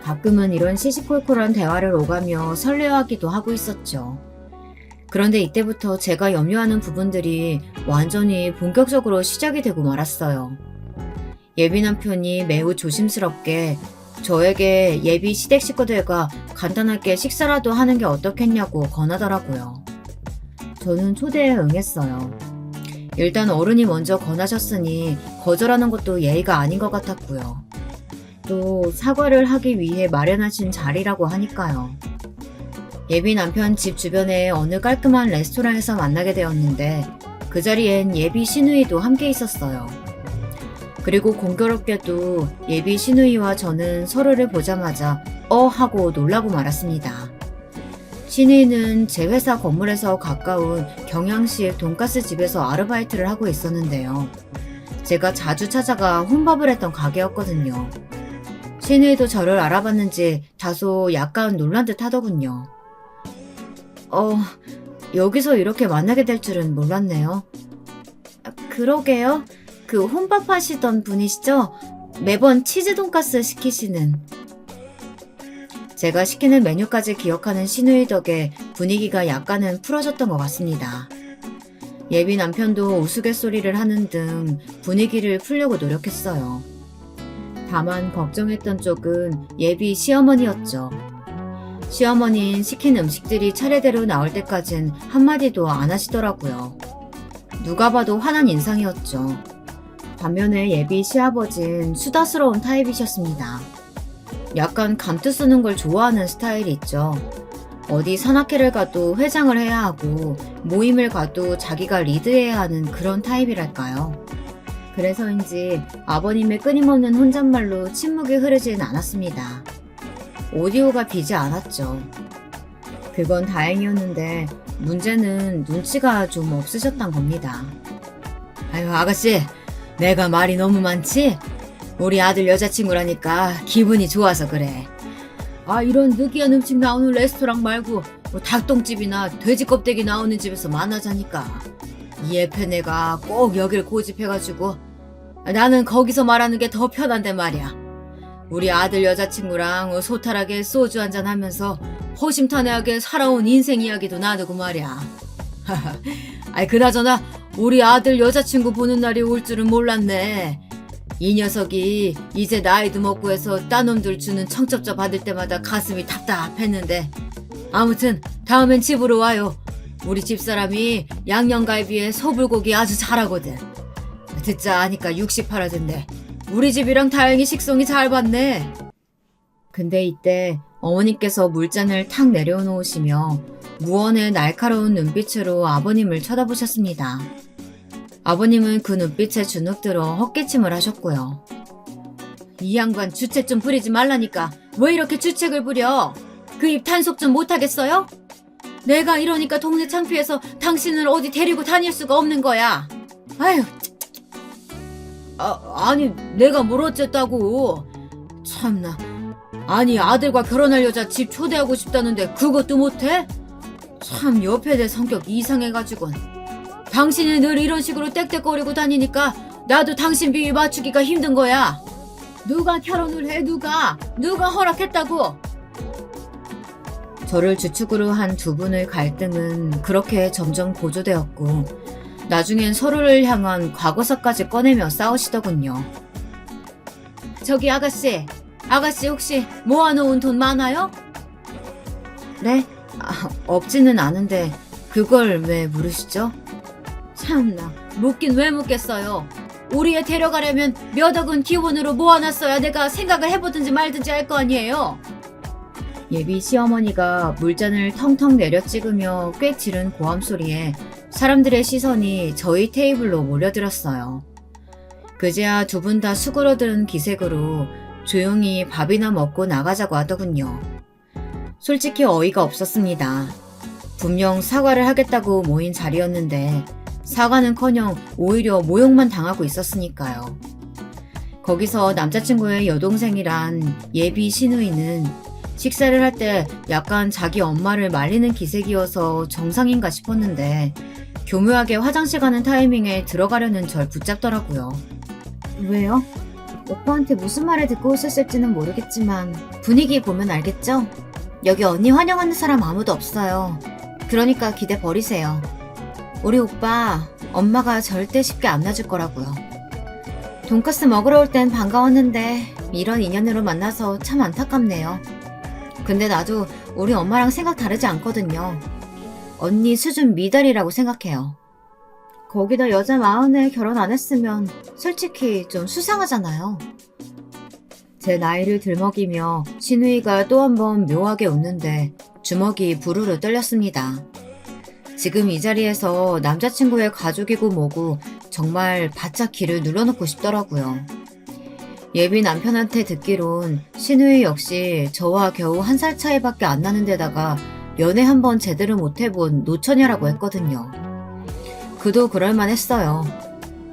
가끔은 이런 시시콜콜한 대화를 오가며 설레어하기도 하고 있었죠. 그런데 이때부터 제가 염려하는 부분들이 완전히 본격적으로 시작이 되고 말았어요. 예비 남편이 매우 조심스럽게 저에게 예비 시댁 식구들과 간단하게 식사라도 하는 게 어떻겠냐고 권하더라고요. 저는 초대에 응했어요. 일단 어른이 먼저 권하셨으니 거절하는 것도 예의가 아닌 것 같았고요. 또 사과를 하기 위해 마련하신 자리라고 하니까요. 예비 남편 집 주변에 어느 깔끔한 레스토랑에서 만나게 되었는데 그 자리엔 예비 시누이도 함께 있었어요. 그리고 공교롭게도 예비 시누이와 저는 서로를 보자마자 하고 놀라고 말았습니다. 시누이는 제 회사 건물에서 가까운 경양식 돈가스 집에서 아르바이트를 하고 있었는데요. 제가 자주 찾아가 혼밥을 했던 가게였거든요. 시누이도 저를 알아봤는지 다소 약간 놀란 듯 하더군요. 여기서 이렇게 만나게 될 줄은 몰랐네요. 그러게요. 그 혼밥 하시던 분이시죠? 매번 치즈 돈가스 시키시는. 제가 시키는 메뉴까지 기억하는 시누이 덕에 분위기가 약간은 풀어졌던 것 같습니다. 예비 남편도 우스갯소리를 하는 등 분위기를 풀려고 노력했어요. 다만 걱정했던 쪽은 예비 시어머니였죠. 시어머니는 시킨 음식들이 차례대로 나올 때까진 한마디도 안 하시더라고요. 누가 봐도 화난 인상이었죠. 반면에 예비 시아버지는 수다스러운 타입이셨습니다. 약간 감투 쓰는 걸 좋아하는 스타일이 있죠. 어디 산악회를 가도 회장을 해야 하고 모임을 가도 자기가 리드해야 하는 그런 타입이랄까요. 그래서인지 아버님의 끊임없는 혼잣말로 침묵이 흐르진 않았습니다. 오디오가 비지 않았죠. 그건 다행이었는데 문제는 눈치가 좀 없으셨단 겁니다. 아유, 아가씨, 내가 말이 너무 많지? 우리 아들 여자친구라니까 기분이 좋아서 그래. 이런 느끼한 음식 나오는 레스토랑 말고 뭐 닭똥집이나 돼지 껍데기 나오는 집에서 만나자니까. 이 애패 내가 꼭 여길 고집해가지고 나는 거기서 말하는 게 더 편한데 말이야. 우리 아들 여자친구랑 소탈하게 소주 한잔 하면서 허심탄회하게 살아온 인생 이야기도 나누고 말이야. 그나저나 우리 아들 여자친구 보는 날이 올 줄은 몰랐네. 이 녀석이 이제 나이도 먹고 해서 딴놈들 주는 청첩자 받을 때마다 가슴이 답답했는데 아무튼 다음엔 집으로 와요. 우리 집사람이 양념갈비에 소불고기 아주 잘하거든. 듣자 하니까 68하던데 우리 집이랑 다행히 식성이 잘 받네. 근데 이때 어머니께서 물잔을 탁 내려놓으시며 무언의 날카로운 눈빛으로 아버님을 쳐다보셨습니다. 아버님은 그 눈빛에 주눅 들어 헛기침을 하셨고요. 이 양반 주책 좀 부리지 말라니까 왜 이렇게 주책을 부려? 그 입 단속 좀 못하겠어요? 내가 이러니까 동네 창피해서 당신을 어디 데리고 다닐 수가 없는 거야. 아유, 아니 내가 뭘 어쨌다고. 참나. 아니 아들과 결혼할 여자 집 초대하고 싶다는데 그것도 못해? 참 옆에 내 성격 이상해가지곤. 당신이 늘 이런 식으로 떽떽거리고 다니니까 나도 당신 비위 맞추기가 힘든 거야. 누가 결혼을 해? 누가 허락했다고? 저를 주축으로 한 두 분의 갈등은 그렇게 점점 고조되었고 나중엔 서로를 향한 과거사까지 꺼내며 싸우시더군요. 저기 아가씨 혹시 모아놓은 돈 많아요? 네? 없지는 않은데 그걸 왜 물으시죠? 참나, 묻긴 왜 묻겠어요. 우리 애 데려가려면 몇 억은 기본으로 모아놨어야 내가 생각을 해보든지 말든지 할 거 아니에요. 예비 시어머니가 물잔을 텅텅 내려 찍으며 꽤 지른 고함 소리에 사람들의 시선이 저희 테이블로 몰려들었어요. 그제야 두 분 다 수그러드는 기색으로 조용히 밥이나 먹고 나가자고 하더군요. 솔직히 어이가 없었습니다. 분명 사과를 하겠다고 모인 자리였는데 사과는커녕 오히려 모욕만 당하고 있었으니까요. 거기서 남자친구의 여동생이란 예비 시누이는 식사를 할 때 약간 자기 엄마를 말리는 기색이어서 정상인가 싶었는데 교묘하게 화장실 가는 타이밍에 들어가려는 절 붙잡더라고요. 왜요? 오빠한테 무슨 말을 듣고 오셨을지는 모르겠지만 분위기 보면 알겠죠? 여기 언니 환영하는 사람 아무도 없어요. 그러니까 기대 버리세요. 우리 오빠 엄마가 절대 쉽게 안 놔줄 거라고요. 돈가스 먹으러 올 땐 반가웠는데 이런 인연으로 만나서 참 안타깝네요. 근데 나도 우리 엄마랑 생각 다르지 않거든요. 언니 수준 미달이라고 생각해요. 거기다 여자 40에 결혼 안 했으면 솔직히 좀 수상하잖아요. 제 나이를 들먹이며 신우이가 또 한 번 묘하게 웃는데 주먹이 부르르 떨렸습니다. 지금 이 자리에서 남자친구의 가족이고 뭐고 정말 바짝 귀를 눌러놓고 싶더라고요. 예비 남편한테 듣기론 신우이 역시 저와 겨우 1살 차이밖에 안 나는 데다가 연애 한번 제대로 못해본 노처녀라고 했거든요. 그도 그럴만했어요.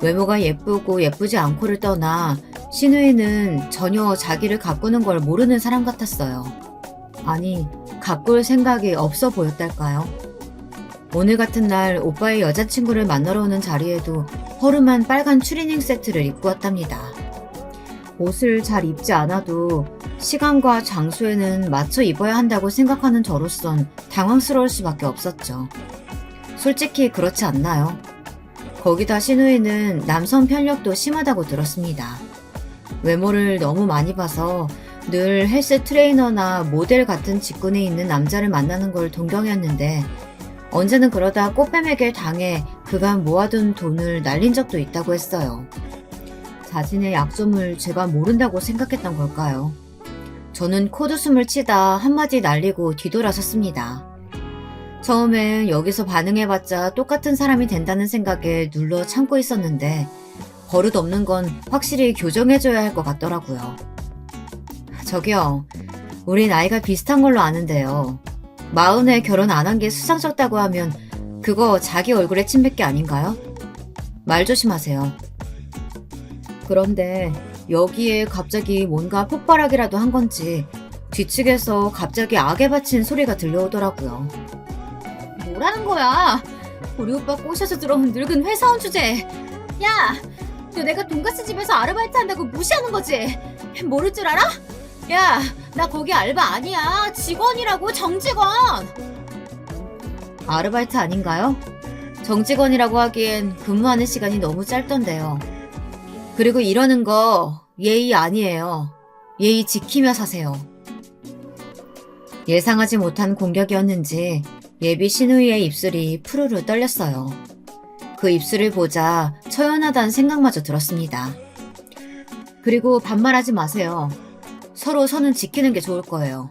외모가 예쁘고 예쁘지 않고를 떠나 신우이는 전혀 자기를 가꾸는 걸 모르는 사람 같았어요. 아니, 가꿀 생각이 없어 보였달까요? 오늘 같은 날 오빠의 여자친구를 만나러 오는 자리에도 허름한 빨간 추리닝 세트를 입고 왔답니다. 옷을 잘 입지 않아도 시간과 장소에는 맞춰 입어야 한다고 생각하는 저로선 당황스러울 수밖에 없었죠. 솔직히 그렇지 않나요? 거기다 신우이는 남성 편력도 심하다고 들었습니다. 외모를 너무 많이 봐서 늘 헬스 트레이너나 모델 같은 직군에 있는 남자를 만나는 걸 동경했는데 언제는 그러다 꽃뱀에게 당해 그간 모아둔 돈을 날린 적도 있다고 했어요. 자신의 약점을 제가 모른다고 생각했던 걸까요? 저는 코웃음을 치다 한마디 날리고 뒤돌아섰습니다. 처음엔 여기서 반응해봤자 똑같은 사람이 된다는 생각에 눌러 참고 있었는데 버릇 없는 건 확실히 교정해줘야 할 것 같더라고요. 저기요, 우리 나이가 비슷한 걸로 아는데요. 40에 결혼 안 한 게 수상쩍다고 하면 그거 자기 얼굴에 침 뱉기 아닌가요? 말 조심하세요. 그런데 여기에 갑자기 뭔가 폭발하기라도 한 건지 뒤측에서 갑자기 악에 바친 소리가 들려오더라고요. 뭐라는 거야? 우리 오빠 꼬셔서 들어온 늙은 회사원 주제. 야, 너 내가 돈가스 집에서 아르바이트 한다고 무시하는 거지? 모를 줄 알아? 야, 나 거기 알바 아니야. 직원이라고, 정직원. 아르바이트 아닌가요? 정직원이라고 하기엔 근무하는 시간이 너무 짧던데요. 그리고 이러는 거 예의 아니에요. 예의 지키며 사세요. 예상하지 못한 공격이었는지 예비 신우이의 입술이 푸르르 떨렸어요. 그 입술을 보자 처연하다는 생각마저 들었습니다. 그리고 반말하지 마세요. 서로 선은 지키는 게 좋을 거예요.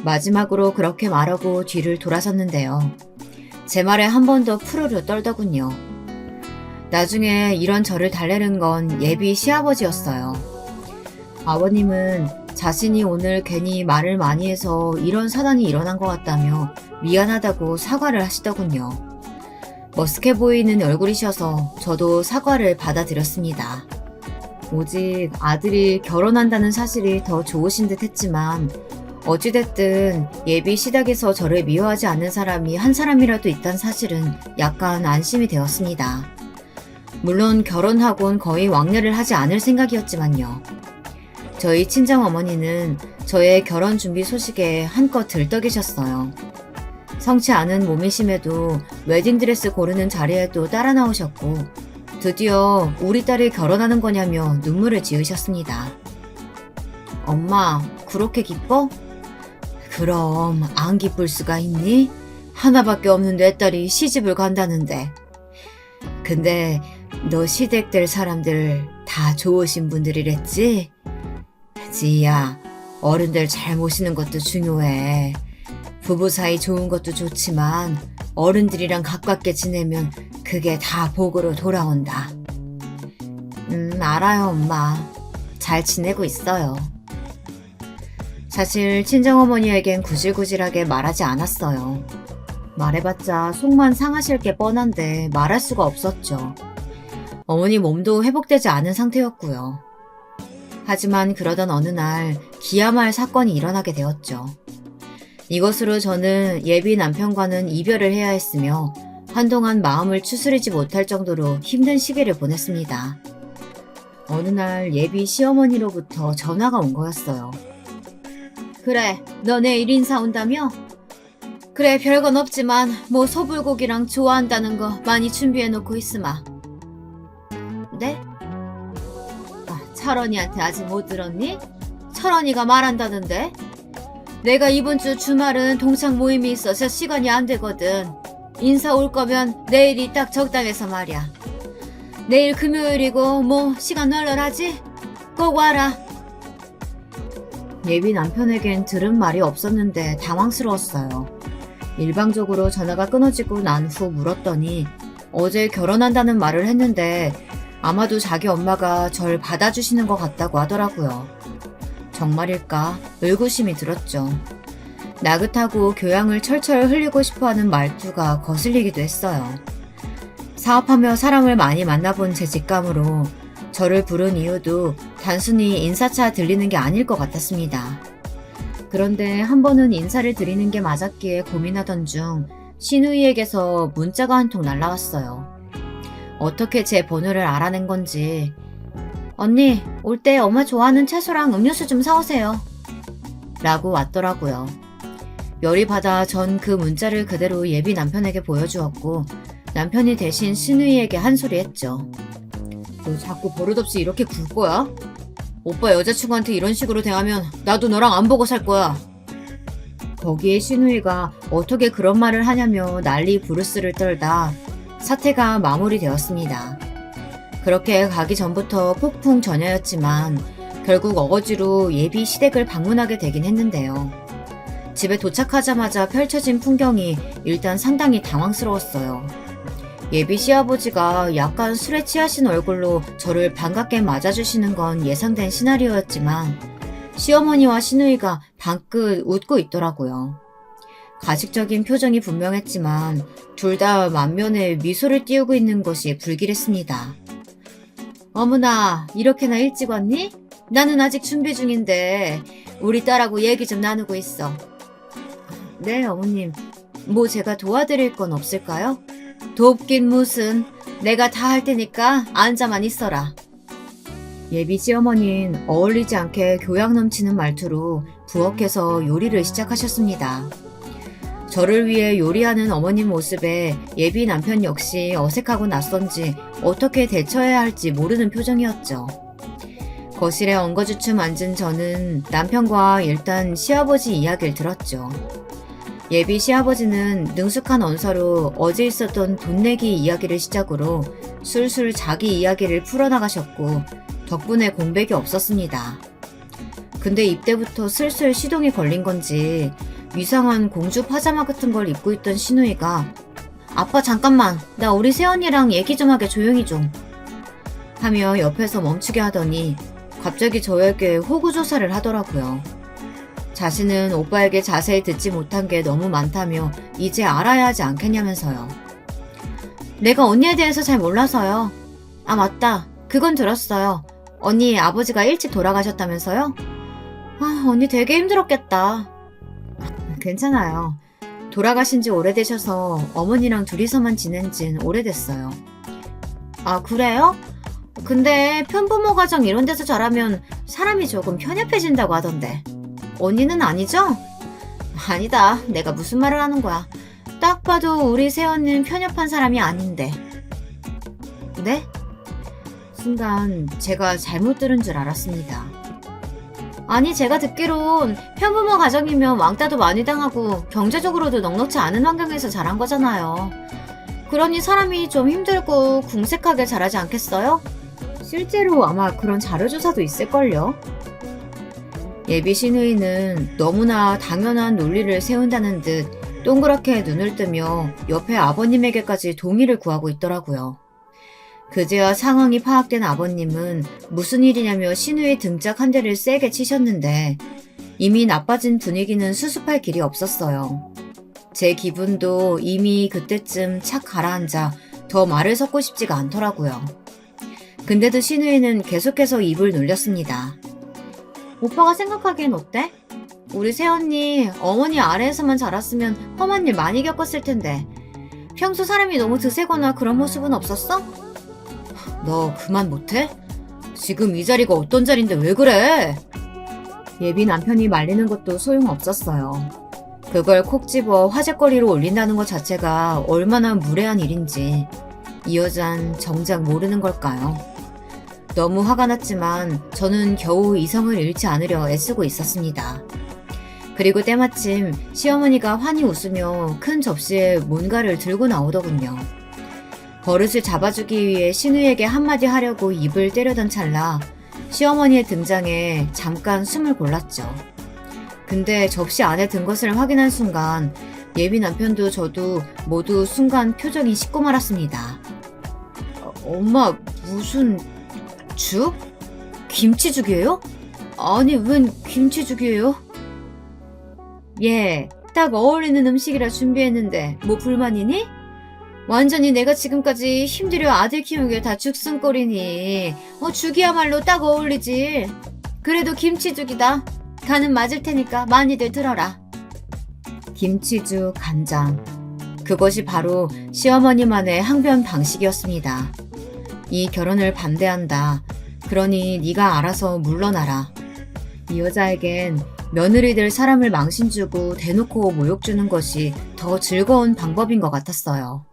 마지막으로 그렇게 말하고 뒤를 돌아섰는데요. 제 말에 한 번 더 푸르르 떨더군요. 나중에 이런 저를 달래는 건 예비 시아버지였어요. 아버님은 자신이 오늘 괜히 말을 많이 해서 이런 사단이 일어난 것 같다며 미안하다고 사과를 하시더군요. 머쓱해 보이는 얼굴이셔서 저도 사과를 받아들였습니다. 오직 아들이 결혼한다는 사실이 더 좋으신 듯 했지만 어찌됐든 예비 시댁에서 저를 미워하지 않는 사람이 한 사람이라도 있다는 사실은 약간 안심이 되었습니다. 물론 결혼하곤 거의 왕래를 하지 않을 생각이었지만요. 저희 친정어머니는 저의 결혼 준비 소식에 한껏 들떠계셨어요. 성치 않은 몸이심에도 웨딩드레스 고르는 자리에도 따라 나오셨고 드디어 우리 딸이 결혼하는 거냐며 눈물을 지으셨습니다. 엄마, 그렇게 기뻐? 그럼 안 기쁠 수가 있니? 하나밖에 없는 내 딸이 시집을 간다는데. 근데 너 시댁 될 사람들 다 좋으신 분들이랬지? 지희야, 어른들 잘 모시는 것도 중요해. 부부 사이 좋은 것도 좋지만 어른들이랑 가깝게 지내면 그게 다 복으로 돌아온다. 알아요, 엄마. 잘 지내고 있어요. 사실 친정어머니에겐 구질구질하게 말하지 않았어요. 말해봤자 속만 상하실 게 뻔한데 말할 수가 없었죠. 어머니 몸도 회복되지 않은 상태였고요. 하지만 그러던 어느 날 기야말 사건이 일어나게 되었죠. 이것으로 저는 예비 남편과는 이별을 해야 했으며 한동안 마음을 추스리지 못할 정도로 힘든 시기를 보냈습니다. 어느 날 예비 시어머니로부터 전화가 온 거였어요. 그래, 너 내일 인사 온다며? 그래, 별건 없지만 뭐 소불고기랑 좋아한다는 거 많이 준비해놓고 있으마. 네? 철원이한테 아직 못 들었니? 철원이가 말한다던데? 내가 이번 주 주말은 동창 모임이 있어서 시간이 안 되거든. 인사 올 거면 내일이 딱 적당해서 말이야. 내일 금요일이고 뭐 시간 널널하지? 꼭 와라. 예비 남편에겐 들은 말이 없었는데 당황스러웠어요. 일방적으로 전화가 끊어지고 난 후 물었더니 어제 결혼한다는 말을 했는데 아마도 자기 엄마가 절 받아주시는 것 같다고 하더라고요. 정말일까 의구심이 들었죠. 나긋하고 교양을 철철 흘리고 싶어하는 말투가 거슬리기도 했어요. 사업하며 사람을 많이 만나본 제 직감으로 저를 부른 이유도 단순히 인사차 들리는 게 아닐 것 같았습니다. 그런데 한 번은 인사를 드리는 게 맞았기에 고민하던 중 신우이에게서 문자가 한 통 날라왔어요. 어떻게 제 번호를 알아낸 건지. 언니, 올 때 엄마 좋아하는 채소랑 음료수 좀 사오세요. 라고 왔더라고요. 열이 받아 전 그 문자를 그대로 예비 남편에게 보여주었고 남편이 대신 신우이에게 한 소리 했죠. 너 자꾸 버릇없이 이렇게 굴 거야? 오빠 여자친구한테 이런 식으로 대하면 나도 너랑 안 보고 살 거야. 거기에 신우이가 어떻게 그런 말을 하냐며 난리 부르스를 떨다 사태가 마무리되었습니다. 그렇게 가기 전부터 폭풍 전야였지만 결국 어거지로 예비 시댁을 방문하게 되긴 했는데요. 집에 도착하자마자 펼쳐진 풍경이 일단 상당히 당황스러웠어요. 예비 시아버지가 약간 술에 취하신 얼굴로 저를 반갑게 맞아주시는 건 예상된 시나리오였지만 시어머니와 시누이가 방긋 웃고 있더라고요. 가식적인 표정이 분명했지만 둘 다 만면에 미소를 띄우고 있는 것이 불길했습니다. 어머나, 이렇게나 일찍 왔니? 나는 아직 준비 중인데 우리 딸하고 얘기 좀 나누고 있어. 네, 어머님. 뭐 제가 도와드릴 건 없을까요? 돕긴 무슨. 내가 다 할 테니까 앉아만 있어라. 예비 시어머니는 어울리지 않게 교양 넘치는 말투로 부엌에서 요리를 시작하셨습니다. 저를 위해 요리하는 어머님 모습에 예비 남편 역시 어색하고 낯선지 어떻게 대처해야 할지 모르는 표정이었죠. 거실에 엉거주춤 앉은 저는 남편과 일단 시아버지 이야기를 들었죠. 예비 시아버지는 능숙한 언사로 어제 있었던 돈 내기 이야기를 시작으로 술술 자기 이야기를 풀어나가셨고 덕분에 공백이 없었습니다. 근데 이때부터 슬슬 시동이 걸린 건지 이상한 공주 파자마 같은 걸 입고 있던 시누이가 아빠 잠깐만, 나 우리 새언니랑 얘기 좀 하게 조용히 좀 하며 옆에서 멈추게 하더니 갑자기 저에게 호구조사를 하더라고요. 자신은 오빠에게 자세히 듣지 못한 게 너무 많다며 이제 알아야 하지 않겠냐면서요. 내가 언니에 대해서 잘 몰라서요. 아 맞다, 그건 들었어요. 언니 아버지가 일찍 돌아가셨다면서요? 아, 언니 되게 힘들었겠다. 괜찮아요. 돌아가신 지 오래되셔서 어머니랑 둘이서만 지낸 진 오래됐어요. 아, 그래요? 근데 편부모 가정 이런 데서 자라면 사람이 조금 편협해진다고 하던데. 언니는 아니죠? 아니다. 내가 무슨 말을 하는 거야. 딱 봐도 우리 새언니는 편협한 사람이 아닌데. 네? 순간 제가 잘못 들은 줄 알았습니다. 아니, 제가 듣기론 편부모 가정이면 왕따도 많이 당하고 경제적으로도 넉넉지 않은 환경에서 자란 거잖아요. 그러니 사람이 좀 힘들고 궁색하게 자라지 않겠어요? 실제로 아마 그런 자료조사도 있을걸요? 예비 시누이는 너무나 당연한 논리를 세운다는 듯 동그랗게 눈을 뜨며 옆에 아버님에게까지 동의를 구하고 있더라고요. 그제야 상황이 파악된 아버님은 무슨 일이냐며 시누이 등짝 한 대를 세게 치셨는데 이미 나빠진 분위기는 수습할 길이 없었어요. 제 기분도 이미 그때쯤 착 가라앉아 더 말을 섞고 싶지가 않더라고요. 근데도 시누이는 계속해서 입을 놀렸습니다. 오빠가 생각하기엔 어때? 우리 새언니 어머니 아래에서만 자랐으면 험한 일 많이 겪었을 텐데 평소 사람이 너무 드세거나 그런 모습은 없었어? 너 그만 못해? 지금 이 자리가 어떤 자리인데 왜 그래? 예비 남편이 말리는 것도 소용없었어요. 그걸 콕 집어 화제거리로 올린다는 것 자체가 얼마나 무례한 일인지 이 여잔 정작 모르는 걸까요? 너무 화가 났지만 저는 겨우 이성을 잃지 않으려 애쓰고 있었습니다. 그리고 때마침 시어머니가 환히 웃으며 큰 접시에 뭔가를 들고 나오더군요. 버릇을 잡아주기 위해 시누이에게 한마디 하려고 입을 때려던 찰나 시어머니의 등장에 잠깐 숨을 골랐죠. 근데 접시 안에 든 것을 확인한 순간 예비 남편도 저도 모두 순간 표정이 식고 말았습니다. 엄마, 무슨 죽? 김치죽이에요? 아니, 웬 김치죽이에요? 예, 딱 어울리는 음식이라 준비했는데 뭐 불만이니? 완전히 내가 지금까지 힘들여 아들 키우게 다 죽순꼴이니 죽이야말로 딱 어울리지. 그래도 김치죽이다. 간은 맞을 테니까 많이들 들어라. 김치죽, 간장. 그것이 바로 시어머니만의 항변 방식이었습니다. 이 결혼을 반대한다. 그러니 네가 알아서 물러나라. 이 여자에겐 며느리들 사람을 망신주고 대놓고 모욕주는 것이 더 즐거운 방법인 것 같았어요.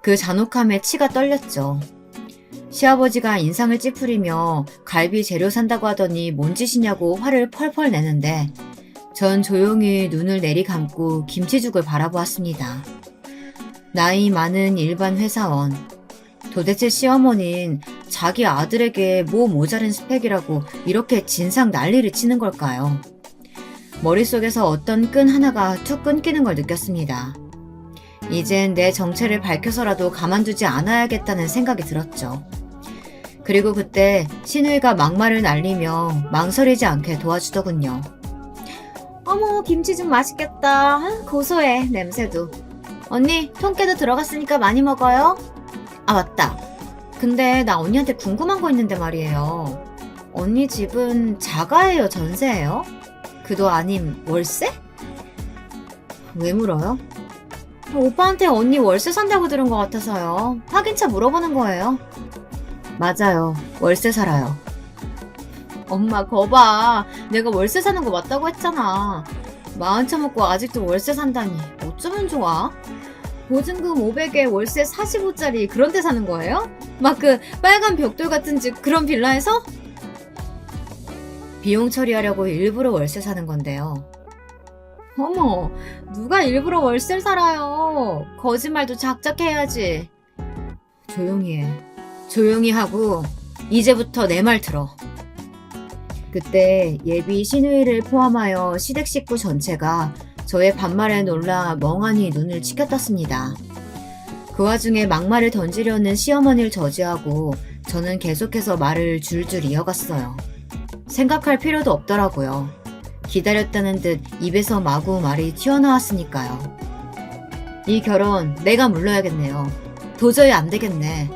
그 잔혹함에 치가 떨렸죠. 시아버지가 인상을 찌푸리며 갈비 재료 산다고 하더니 뭔 짓이냐고 화를 펄펄 내는데 전 조용히 눈을 내리감고 김치죽을 바라보았습니다. 나이 많은 일반 회사원. 도대체 시어머니는 자기 아들에게 뭐 모자른 스펙이라고 이렇게 진상 난리를 치는 걸까요? 머릿속에서 어떤 끈 하나가 툭 끊기는 걸 느꼈습니다. 이젠 내 정체를 밝혀서라도 가만두지 않아야겠다는 생각이 들었죠. 그리고 그때 신우이가 막말을 날리며 망설이지 않게 도와주더군요. 어머, 김치죽 맛있겠다. 고소해, 냄새도. 언니, 통깨도 들어갔으니까 많이 먹어요. 아, 맞다. 근데 나 언니한테 궁금한 거 있는데 말이에요. 언니 집은 자가예요, 전세예요? 그도 아님 월세? 왜 물어요? 오빠한테 언니 월세 산다고 들은 것 같아서요. 확인차 물어보는 거예요. 맞아요. 월세 살아요. 엄마 거봐. 내가 월세 사는 거 맞다고 했잖아. 마흔 처먹고 아직도 월세 산다니 어쩌면 좋아? 보증금 500에 월세 45짜리 그런 데 사는 거예요? 막 그 빨간 벽돌 같은 집 그런 빌라에서? 비용 처리하려고 일부러 월세 사는 건데요. 어머, 누가 일부러 월세를 살아요. 거짓말도 작작 해야지. 조용히 해. 조용히 하고 이제부터 내 말 들어. 그때 예비 신우이를 포함하여 시댁 식구 전체가 저의 반말에 놀라 멍하니 눈을 치켜떴습니다. 그 와중에 막말을 던지려는 시어머니를 저지하고 저는 계속해서 말을 줄줄 이어갔어요. 생각할 필요도 없더라고요. 기다렸다는 듯 입에서 마구 말이 튀어나왔으니까요. 이 결혼 내가 물러야겠네요. 도저히 안 되겠네.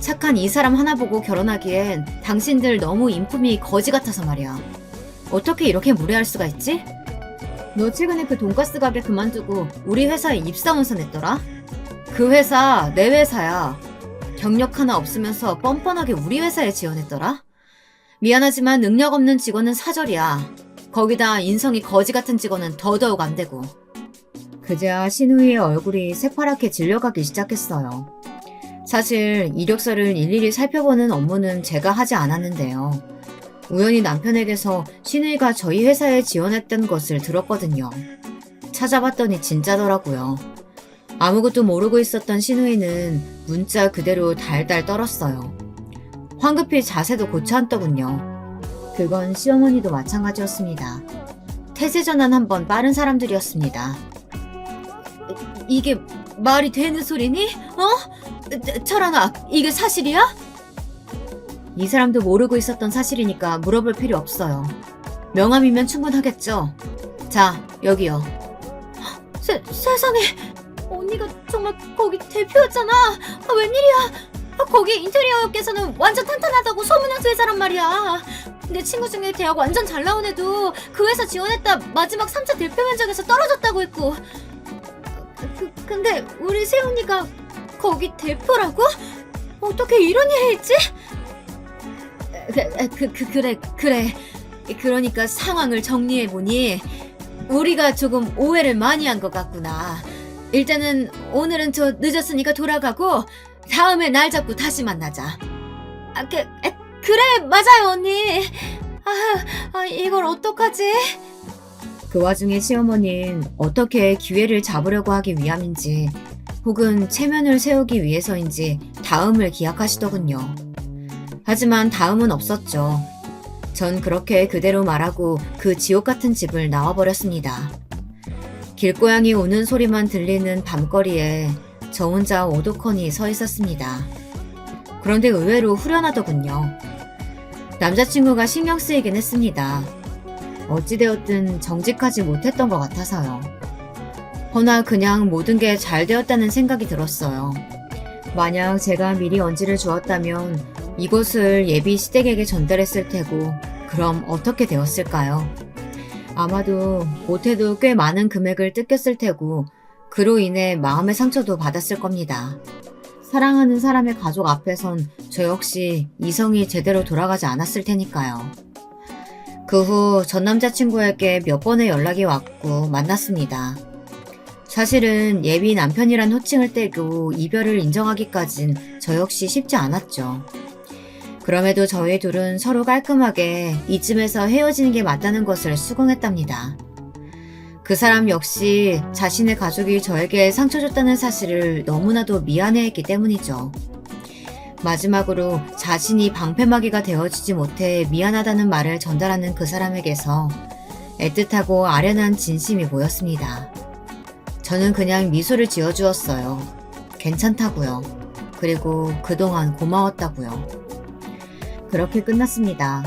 착한 이 사람 하나 보고 결혼하기엔 당신들 너무 인품이 거지 같아서 말이야. 어떻게 이렇게 무례할 수가 있지? 너 최근에 그 돈가스 가게 그만두고 우리 회사에 입사원서 냈더라? 그 회사 내 회사야. 경력 하나 없으면서 뻔뻔하게 우리 회사에 지원했더라? 미안하지만 능력 없는 직원은 사절이야. 거기다 인성이 거지 같은 직원은 더더욱 안 되고. 그제야 신우이의 얼굴이 새파랗게 질려가기 시작했어요. 사실 이력서를 일일이 살펴보는 업무는 제가 하지 않았는데요. 우연히 남편에게서 신우이가 저희 회사에 지원했던 것을 들었거든요. 찾아봤더니 진짜더라고요. 아무것도 모르고 있었던 신우이는 문자 그대로 달달 떨었어요. 황급히 자세도 고쳐 앉더군요. 그건 시어머니도 마찬가지였습니다. 태세 전환 한번 빠른 사람들이었습니다. 이게 말이 되는 소리니? 철아나, 이게 사실이야? 이 사람도 모르고 있었던 사실이니까 물어볼 필요 없어요. 명함이면 충분하겠죠? 자, 여기요. 세상에, 언니가 정말 거기 대표였잖아. 웬일이야? 거기 인테리어 업계에서는 완전 탄탄하다고 소문난 회사란 말이야. 내 친구 중에 대학 완전 잘 나온 애도 그 회사 지원했다 마지막 3차 대표 면접에서 떨어졌다고 했고. 근데 우리 세훈이가 거기 대표라고? 어떻게 이런 일이 있지? 그래. 그러니까 상황을 정리해보니 우리가 조금 오해를 많이 한 것 같구나. 일단은 오늘은 저 늦었으니까 돌아가고 다음에 날 잡고 다시 만나자. 그래, 맞아요, 언니. 이걸 어떡하지? 그 와중에 시어머니는 어떻게 기회를 잡으려고 하기 위함인지 혹은 체면을 세우기 위해서인지 다음을 기약하시더군요. 하지만 다음은 없었죠. 전 그렇게 그대로 말하고 그 지옥 같은 집을 나와버렸습니다. 길고양이 우는 소리만 들리는 밤거리에 저 혼자 오도커니 서 있었습니다. 그런데 의외로 후련하더군요. 남자친구가 신경 쓰이긴 했습니다. 어찌되었든 정직하지 못했던 것 같아서요. 허나 그냥 모든 게 잘 되었다는 생각이 들었어요. 만약 제가 미리 언지를 주었다면 이것을 예비 시댁에게 전달했을 테고 그럼 어떻게 되었을까요? 아마도 못해도 꽤 많은 금액을 뜯겼을 테고 그로 인해 마음의 상처도 받았을 겁니다. 사랑하는 사람의 가족 앞에선 저 역시 이성이 제대로 돌아가지 않았을 테니까요. 그 후 전 남자친구에게 몇 번의 연락이 왔고 만났습니다. 사실은 예비 남편이란 호칭을 떼고 이별을 인정하기까진 저 역시 쉽지 않았죠. 그럼에도 저희 둘은 서로 깔끔하게 이쯤에서 헤어지는 게 맞다는 것을 수긍했답니다. 그 사람 역시 자신의 가족이 저에게 상처 줬다는 사실을 너무나도 미안해했기 때문이죠. 마지막으로 자신이 방패막이가 되어주지 못해 미안하다는 말을 전달하는 그 사람에게서 애틋하고 아련한 진심이 보였습니다. 저는 그냥 미소를 지어주었어요. 괜찮다고요. 그리고 그동안 고마웠다고요. 그렇게 끝났습니다.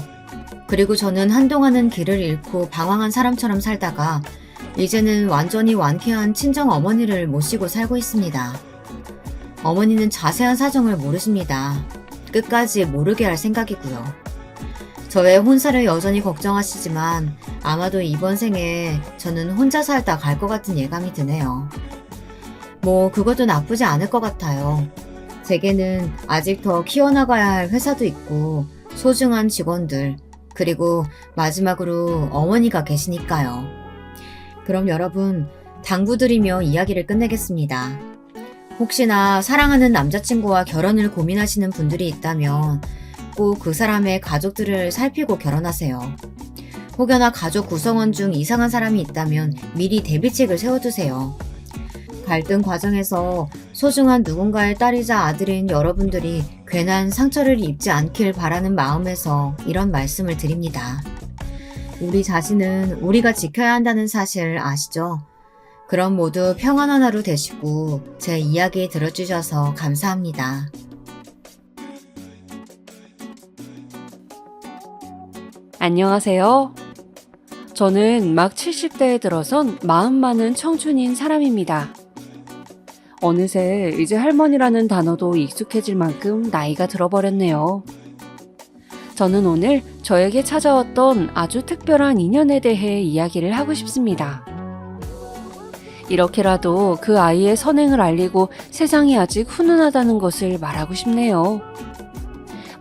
그리고 저는 한동안은 길을 잃고 방황한 사람처럼 살다가 이제는 완전히 완쾌한 친정 어머니를 모시고 살고 있습니다. 어머니는 자세한 사정을 모르십니다. 끝까지 모르게 할 생각이고요. 저의 혼사를 여전히 걱정하시지만 아마도 이번 생에 저는 혼자 살다 갈 것 같은 예감이 드네요. 뭐 그것도 나쁘지 않을 것 같아요. 제게는 아직 더 키워나가야 할 회사도 있고 소중한 직원들, 그리고 마지막으로 어머니가 계시니까요. 그럼 여러분, 당부드리며 이야기를 끝내겠습니다. 혹시나 사랑하는 남자친구와 결혼을 고민하시는 분들이 있다면 꼭 그 사람의 가족들을 살피고 결혼하세요. 혹여나 가족 구성원 중 이상한 사람이 있다면 미리 대비책을 세워두세요. 갈등 과정에서 소중한 누군가의 딸이자 아들인 여러분들이 괜한 상처를 입지 않길 바라는 마음에서 이런 말씀을 드립니다. 우리 자신은 우리가 지켜야 한다는 사실 아시죠? 그럼 모두 평안한 하루 되시고 제 이야기 들어주셔서 감사합니다. 안녕하세요. 저는 막 70대에 들어선 마음 많은 청춘인 사람입니다. 어느새 이제 할머니라는 단어도 익숙해질 만큼 나이가 들어버렸네요. 저는 오늘 저에게 찾아왔던 아주 특별한 인연에 대해 이야기를 하고 싶습니다. 이렇게라도 그 아이의 선행을 알리고 세상이 아직 훈훈하다는 것을 말하고 싶네요.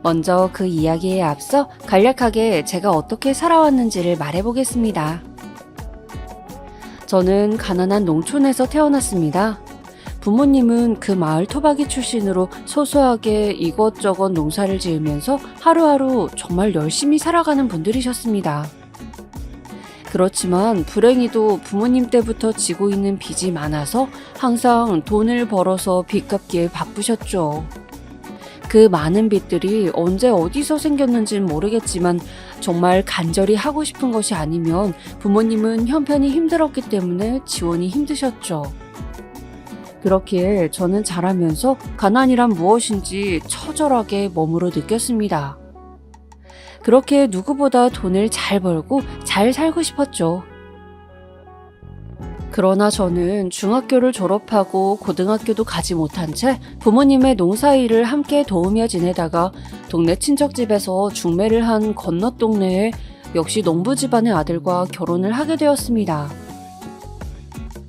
먼저 그 이야기에 앞서 간략하게 제가 어떻게 살아왔는지를 말해보겠습니다. 저는 가난한 농촌에서 태어났습니다. 부모님은 그 마을 토박이 출신으로 소소하게 이것저것 농사를 지으면서 하루하루 정말 열심히 살아가는 분들이셨습니다. 그렇지만 불행히도 부모님 때부터 지고 있는 빚이 많아서 항상 돈을 벌어서 빚 갚기에 바쁘셨죠. 그 많은 빚들이 언제 어디서 생겼는지는 모르겠지만 정말 간절히 하고 싶은 것이 아니면 부모님은 형편이 힘들었기 때문에 지원이 힘드셨죠. 그렇기에 저는 자라면서 가난이란 무엇인지 처절하게 몸으로 느꼈습니다. 그렇게 누구보다 돈을 잘 벌고 잘 살고 싶었죠. 그러나 저는 중학교를 졸업하고 고등학교도 가지 못한 채 부모님의 농사일을 함께 도우며 지내다가 동네 친척집에서 중매를 한 건너 동네에 역시 농부 집안의 아들과 결혼을 하게 되었습니다.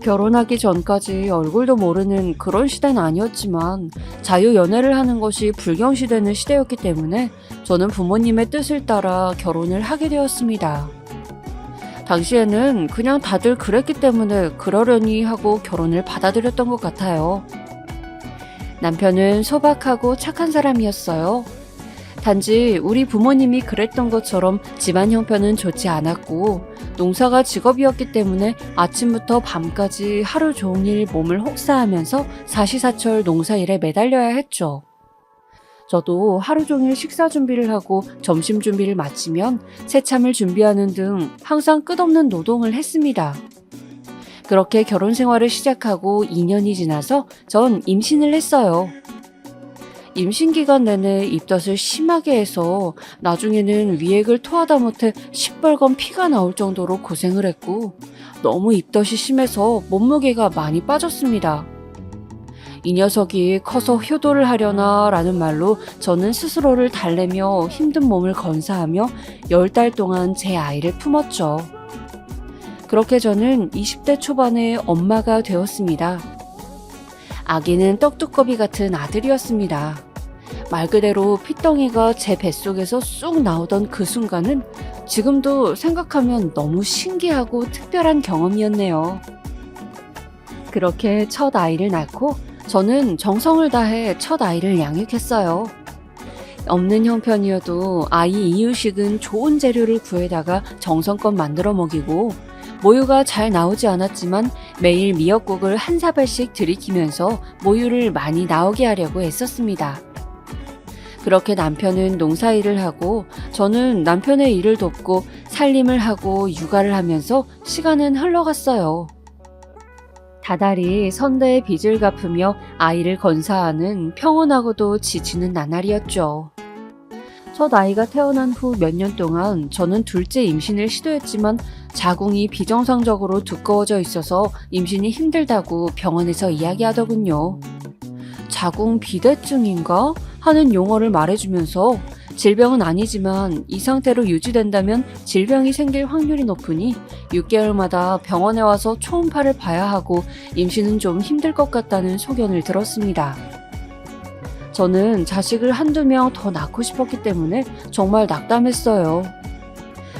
결혼하기 전까지 얼굴도 모르는 그런 시대는 아니었지만 자유연애를 하는 것이 불경시되는 시대였기 때문에 저는 부모님의 뜻을 따라 결혼을 하게 되었습니다. 당시에는 그냥 다들 그랬기 때문에 그러려니 하고 결혼을 받아들였던 것 같아요. 남편은 소박하고 착한 사람이었어요. 단지 우리 부모님이 그랬던 것처럼 집안 형편은 좋지 않았고 농사가 직업이었기 때문에 아침부터 밤까지 하루 종일 몸을 혹사하면서 사시사철 농사일에 매달려야 했죠. 저도 하루 종일 식사 준비를 하고 점심 준비를 마치면 새참을 준비하는 등 항상 끝없는 노동을 했습니다. 그렇게 결혼 생활을 시작하고 2년이 지나서 전 임신을 했어요. 임신 기간 내내 입덧을 심하게 해서 나중에는 위액을 토하다 못해 시뻘건 피가 나올 정도로 고생을 했고 너무 입덧이 심해서 몸무게가 많이 빠졌습니다. 이 녀석이 커서 효도를 하려나 라는 말로 저는 스스로를 달래며 힘든 몸을 건사하며 10달 동안 제 아이를 품었죠. 그렇게 저는 20대 초반에 엄마가 되었습니다. 아기는 떡두꺼비 같은 아들이었습니다. 말 그대로 핏덩이가 제 뱃속에서 쑥 나오던 그 순간은 지금도 생각하면 너무 신기하고 특별한 경험이었네요. 그렇게 첫 아이를 낳고 저는 정성을 다해 첫 아이를 양육했어요. 없는 형편이어도 아이 이유식은 좋은 재료를 구해다가 정성껏 만들어 먹이고 모유가 잘 나오지 않았지만 매일 미역국을 한 사발씩 들이키면서 모유를 많이 나오게 하려고 애썼습니다. 그렇게 남편은 농사일을 하고 저는 남편의 일을 돕고 살림을 하고 육아를 하면서 시간은 흘러갔어요. 다달이 선대의 빚을 갚으며 아이를 건사하는 평온하고도 지치는 나날이었죠. 첫 아이가 태어난 후 몇 년 동안 저는 둘째 임신을 시도했지만 자궁이 비정상적으로 두꺼워져 있어서 임신이 힘들다고 병원에서 이야기하더군요. 자궁 비대증인가? 하는 용어를 말해주면서 질병은 아니지만 이 상태로 유지된다면 질병이 생길 확률이 높으니 6개월마다 병원에 와서 초음파를 봐야 하고 임신은 좀 힘들 것 같다는 소견을 들었습니다. 저는 자식을 한두 명 더 낳고 싶었기 때문에 정말 낙담했어요.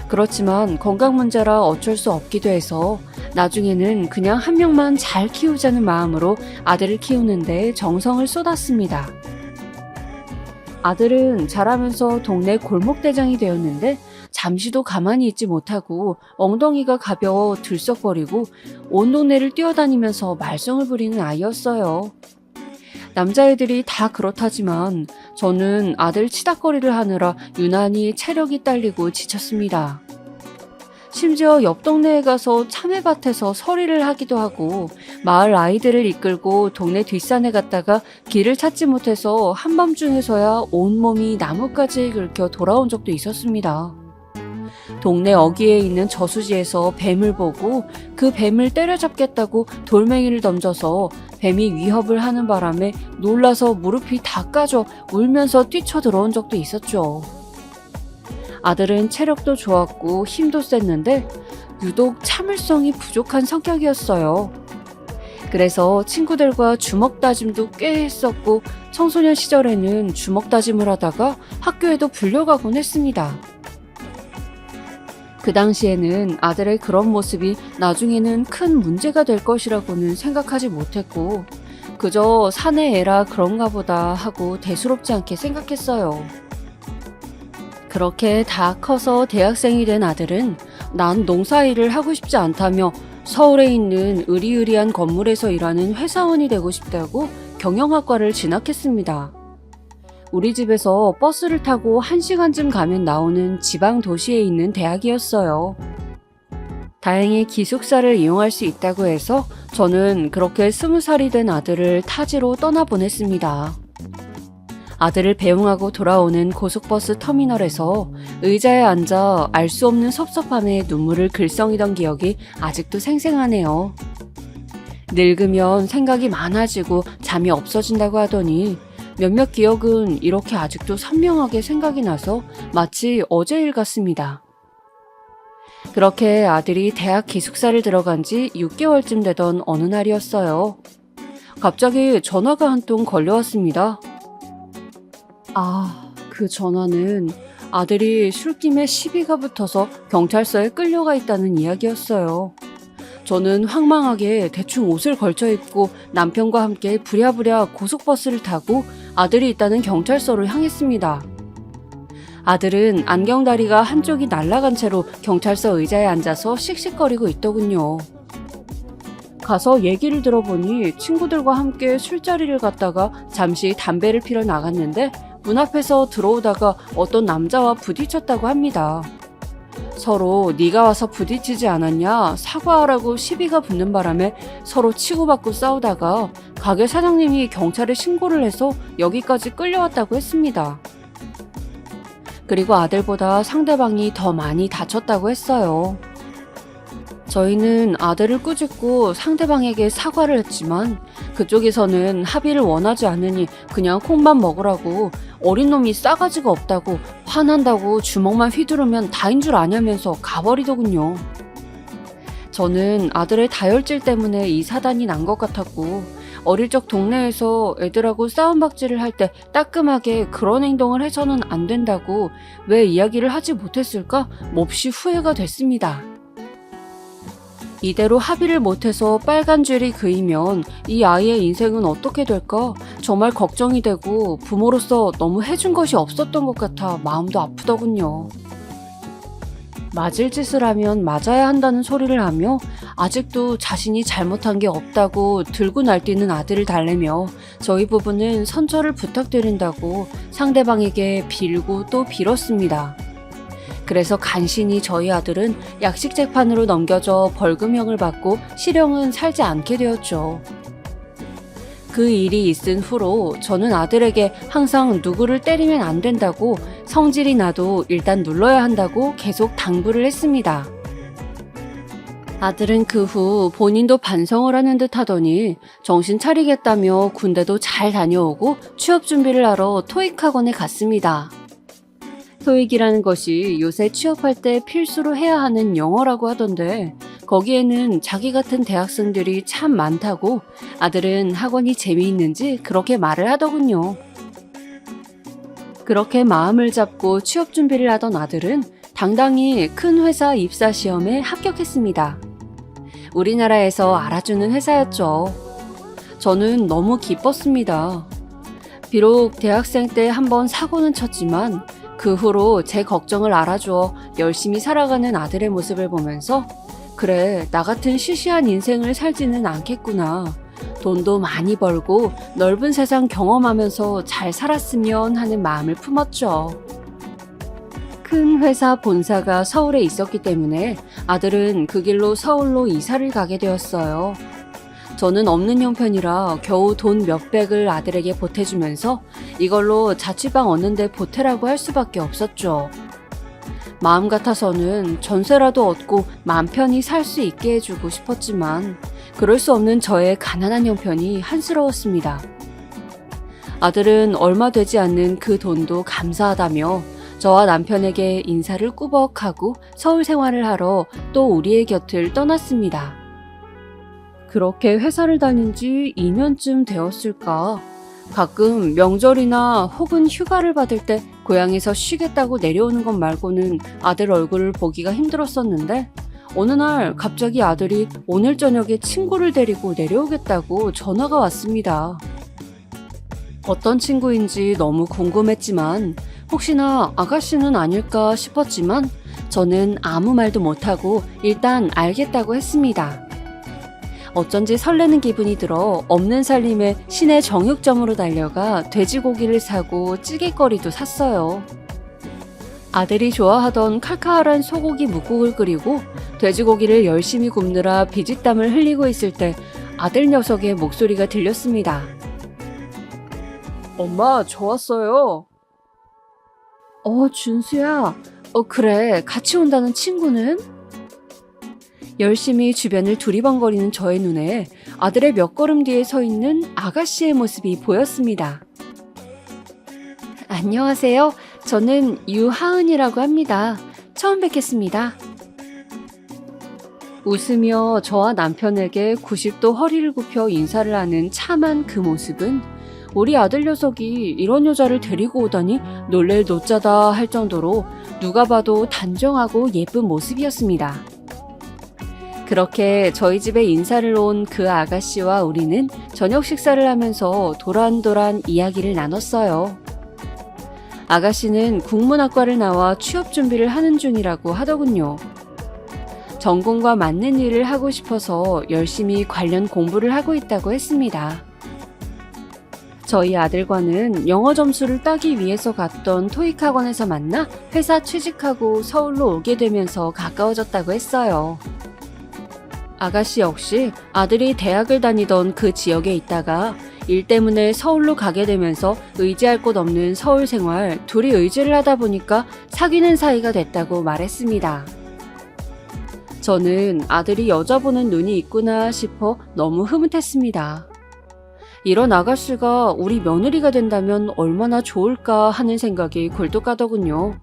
그렇지만 건강 문제라 어쩔 수 없기도 해서 나중에는 그냥 한 명만 잘 키우자는 마음으로 아들을 키우는데 정성을 쏟았습니다. 아들은 자라면서 동네 골목대장이 되었는데 잠시도 가만히 있지 못하고 엉덩이가 가벼워 들썩거리고 온 동네를 뛰어다니면서 말썽을 부리는 아이였어요. 남자애들이 다 그렇다지만 저는 아들 치닥거리를 하느라 유난히 체력이 딸리고 지쳤습니다. 심지어 옆 동네에 가서 참외밭에서 서리를 하기도 하고 마을 아이들을 이끌고 동네 뒷산에 갔다가 길을 찾지 못해서 한밤중에서야 온몸이 나뭇가지에 긁혀 돌아온 적도 있었습니다. 동네 어귀에 있는 저수지에서 뱀을 보고 그 뱀을 때려잡겠다고 돌멩이를 던져서 뱀이 위협을 하는 바람에 놀라서 무릎이 다 까져 울면서 뛰쳐들어온 적도 있었죠. 아들은 체력도 좋았고 힘도 셌는데 유독 참을성이 부족한 성격이었어요. 그래서 친구들과 주먹 다짐도 꽤 했었고 청소년 시절에는 주먹 다짐을 하다가 학교에도 불려가곤 했습니다. 그 당시에는 아들의 그런 모습이 나중에는 큰 문제가 될 것이라고는 생각하지 못했고 그저 사내 애라 그런가 보다 하고 대수롭지 않게 생각했어요. 그렇게 다 커서 대학생이 된 아들은 난 농사일을 하고 싶지 않다며 서울에 있는 으리으리한 건물에서 일하는 회사원이 되고 싶다고 경영학과를 진학했습니다. 우리 집에서 버스를 타고 1시간쯤 가면 나오는 지방 도시에 있는 대학이었어요. 다행히 기숙사를 이용할 수 있다고 해서 저는 그렇게 20살이 된 아들을 타지로 떠나보냈습니다. 아들을 배웅하고 돌아오는 고속버스 터미널에서 의자에 앉아 알 수 없는 섭섭함에 눈물을 글썽이던 기억이 아직도 생생하네요. 늙으면 생각이 많아지고 잠이 없어진다고 하더니 몇몇 기억은 이렇게 아직도 선명하게 생각이 나서 마치 어제 일 같습니다. 그렇게 아들이 대학 기숙사를 들어간 지 6개월쯤 되던 어느 날이었어요. 갑자기 전화가 한 통 걸려왔습니다. 그 전화는 아들이 술김에 시비가 붙어서 경찰서에 끌려가 있다는 이야기였어요. 저는 황망하게 대충 옷을 걸쳐 입고 남편과 함께 부랴부랴 고속버스를 타고 아들이 있다는 경찰서로 향했습니다. 아들은 안경다리가 한쪽이 날아간 채로 경찰서 의자에 앉아서 씩씩거리고 있더군요. 가서 얘기를 들어보니 친구들과 함께 술자리를 갔다가 잠시 담배를 피러 나갔는데 문 앞에서 들어오다가 어떤 남자와 부딪혔다고 합니다. 서로 네가 와서 부딪히지 않았냐 사과하라고 시비가 붙는 바람에 서로 치고받고 싸우다가 가게 사장님이 경찰에 신고를 해서 여기까지 끌려왔다고 했습니다. 그리고 아들보다 상대방이 더 많이 다쳤다고 했어요. 저희는 아들을 꾸짖고 상대방에게 사과를 했지만 그쪽에서는 합의를 원하지 않으니 그냥 콩만 먹으라고 어린 놈이 싸가지가 없다고 화난다고 주먹만 휘두르면 다인 줄 아냐면서 가버리더군요. 저는 아들의 다혈질 때문에 이 사단이 난 것 같았고 어릴 적 동네에서 애들하고 싸움박질을 할 때 따끔하게 그런 행동을 해서는 안 된다고 왜 이야기를 하지 못했을까 몹시 후회가 됐습니다. 이대로 합의를 못해서 빨간 줄이 그이면 이 아이의 인생은 어떻게 될까 정말 걱정이 되고 부모로서 너무 해준 것이 없었던 것 같아 마음도 아프더군요. 맞을 짓을 하면 맞아야 한다는 소리를 하며 아직도 자신이 잘못한 게 없다고 들고 날뛰는 아들을 달래며 저희 부부는 선처를 부탁드린다고 상대방에게 빌고 또 빌었습니다. 그래서 간신히 저희 아들은 약식 재판으로 넘겨져 벌금형을 받고 실형은 살지 않게 되었죠. 그 일이 있은 후로 저는 아들에게 항상 누구를 때리면 안 된다고, 성질이 나도 일단 눌러야 한다고 계속 당부를 했습니다. 아들은 그 후 본인도 반성을 하는 듯 하더니 정신 차리겠다며 군대도 잘 다녀오고 취업 준비를 하러 토익 학원에 갔습니다. 토익이라는 것이 요새 취업할 때 필수로 해야 하는 영어라고 하던데, 거기에는 자기 같은 대학생들이 참 많다고 아들은 학원이 재미있는지 그렇게 말을 하더군요. 그렇게 마음을 잡고 취업 준비를 하던 아들은 당당히 큰 회사 입사 시험에 합격했습니다. 우리나라에서 알아주는 회사였죠. 저는 너무 기뻤습니다. 비록 대학생 때 한번 사고는 쳤지만 그 후로 제 걱정을 알아주어 열심히 살아가는 아들의 모습을 보면서, 그래, 나 같은 시시한 인생을 살지는 않겠구나. 돈도 많이 벌고 넓은 세상 경험하면서 잘 살았으면 하는 마음을 품었죠. 큰 회사 본사가 서울에 있었기 때문에 아들은 그 길로 서울로 이사를 가게 되었어요. 저는 없는 형편이라 겨우 돈 몇백을 아들에게 보태주면서 이걸로 자취방 얻는 데 보태라고 할 수밖에 없었죠. 마음 같아서는 전세라도 얻고 맘 편히 살 수 있게 해주고 싶었지만 그럴 수 없는 저의 가난한 형편이 한스러웠습니다. 아들은 얼마 되지 않는 그 돈도 감사하다며 저와 남편에게 인사를 꾸벅하고 서울 생활을 하러 또 우리의 곁을 떠났습니다. 그렇게 회사를 다닌 지 2년쯤 되었을까? 가끔 명절이나 혹은 휴가를 받을 때 고향에서 쉬겠다고 내려오는 것 말고는 아들 얼굴을 보기가 힘들었었는데, 어느 날 갑자기 아들이 오늘 저녁에 친구를 데리고 내려오겠다고 전화가 왔습니다. 어떤 친구인지 너무 궁금했지만 혹시나 아가씨는 아닐까 싶었지만 저는 아무 말도 못하고 일단 알겠다고 했습니다. 어쩐지 설레는 기분이 들어 없는 살림에 시내 정육점으로 달려가 돼지고기를 사고 찌개거리도 샀어요. 아들이 좋아하던 칼칼한 소고기 묵국을 끓이고 돼지고기를 열심히 굽느라 비짓땀을 흘리고 있을 때 아들 녀석의 목소리가 들렸습니다. 엄마, 저 왔어요. 준수야. 그래, 같이 온다는 친구는? 열심히 주변을 두리번거리는 저의 눈에 아들의 몇 걸음 뒤에 서 있는 아가씨의 모습이 보였습니다. 안녕하세요. 저는 유하은이라고 합니다. 처음 뵙겠습니다. 웃으며 저와 남편에게 90도 허리를 굽혀 인사를 하는 참한 그 모습은 우리 아들 녀석이 이런 여자를 데리고 오다니 놀랄 노짜다 할 정도로 누가 봐도 단정하고 예쁜 모습이었습니다. 그렇게 저희 집에 인사를 온 그 아가씨와 우리는 저녁 식사를 하면서 도란도란 이야기를 나눴어요. 아가씨는 국문학과를 나와 취업 준비를 하는 중이라고 하더군요. 전공과 맞는 일을 하고 싶어서 열심히 관련 공부를 하고 있다고 했습니다. 저희 아들과는 영어 점수를 따기 위해서 갔던 토익 학원에서 만나 회사 취직하고 서울로 오게 되면서 가까워졌다고 했어요. 아가씨 역시 아들이 대학을 다니던 그 지역에 있다가 일 때문에 서울로 가게 되면서 의지할 곳 없는 서울 생활, 둘이 의지를 하다 보니까 사귀는 사이가 됐다고 말했습니다. 저는 아들이 여자 보는 눈이 있구나 싶어 너무 흐뭇했습니다. 이런 아가씨가 우리 며느리가 된다면 얼마나 좋을까 하는 생각이 굴뚝 가더군요.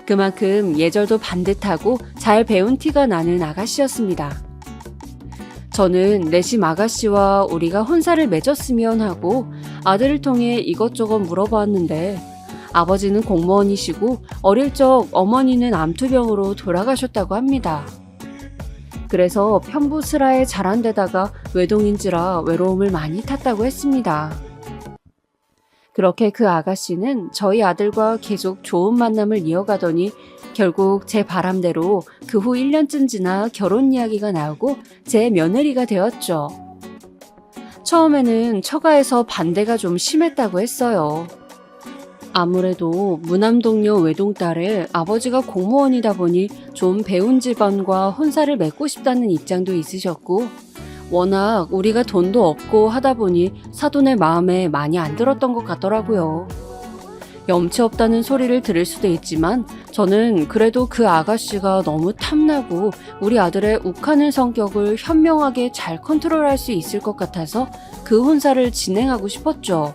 그만큼 예절도 반듯하고 잘 배운 티가 나는 아가씨였습니다. 저는 내심 아가씨와 우리가 혼사를 맺었으면 하고 아들을 통해 이것저것 물어보았는데, 아버지는 공무원이시고 어릴 적 어머니는 암투병으로 돌아가셨다고 합니다. 그래서 편부스라에 자란 데다가 외동인지라 외로움을 많이 탔다고 했습니다. 그렇게 그 아가씨는 저희 아들과 계속 좋은 만남을 이어가더니 결국 제 바람대로 그 후 1년쯤 지나 결혼 이야기가 나오고 제 며느리가 되었죠. 처음에는 처가에서 반대가 좀 심했다고 했어요. 아무래도 무남동녀 외동딸의 아버지가 공무원이다 보니 좀 배운 집안과 혼사를 맺고 싶다는 입장도 있으셨고, 워낙 우리가 돈도 없고 하다 보니 사돈의 마음에 많이 안 들었던 것 같더라고요. 염치 없다는 소리를 들을 수도 있지만 저는 그래도 그 아가씨가 너무 탐나고 우리 아들의 욱하는 성격을 현명하게 잘 컨트롤할 수 있을 것 같아서 그 혼사를 진행하고 싶었죠.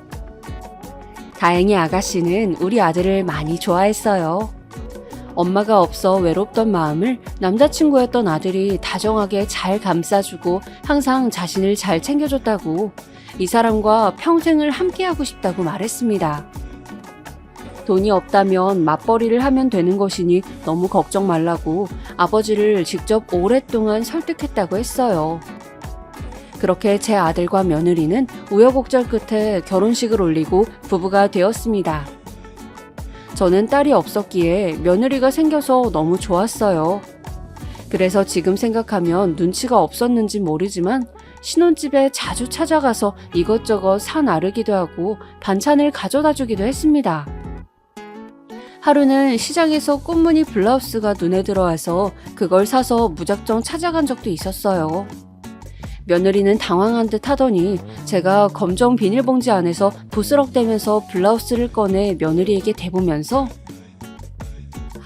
다행히 아가씨는 우리 아들을 많이 좋아했어요. 엄마가 없어 외롭던 마음을 남자친구였던 아들이 다정하게 잘 감싸주고 항상 자신을 잘 챙겨줬다고, 이 사람과 평생을 함께하고 싶다고 말했습니다. 돈이 없다면 맞벌이를 하면 되는 것이니 너무 걱정 말라고 아버지를 직접 오랫동안 설득했다고 했어요. 그렇게 제 아들과 며느리는 우여곡절 끝에 결혼식을 올리고 부부가 되었습니다. 저는 딸이 없었기에 며느리가 생겨서 너무 좋았어요. 그래서 지금 생각하면 눈치가 없었는지 모르지만 신혼집에 자주 찾아가서 이것저것 사 나르기도 하고 반찬을 가져다 주기도 했습니다. 하루는 시장에서 꽃무늬 블라우스가 눈에 들어와서 그걸 사서 무작정 찾아간 적도 있었어요. 며느리는 당황한 듯 하더니 제가 검정 비닐봉지 안에서 부스럭대면서 블라우스를 꺼내 며느리에게 대보면서,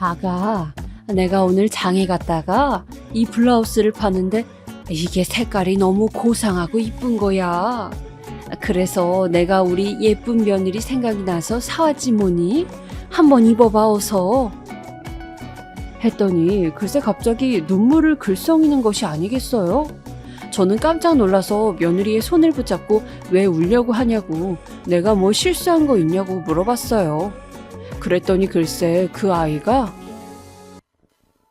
아가, 내가 오늘 장에 갔다가 이 블라우스를 파는데 이게 색깔이 너무 고상하고 이쁜 거야. 그래서 내가 우리 예쁜 며느리 생각이 나서 사왔지 뭐니? 한번 입어봐 어서. 했더니 글쎄 갑자기 눈물을 글썽이는 것이 아니겠어요? 저는 깜짝 놀라서 며느리의 손을 붙잡고 왜 울려고 하냐고, 내가 뭐 실수한 거 있냐고 물어봤어요. 그랬더니 글쎄 그 아이가,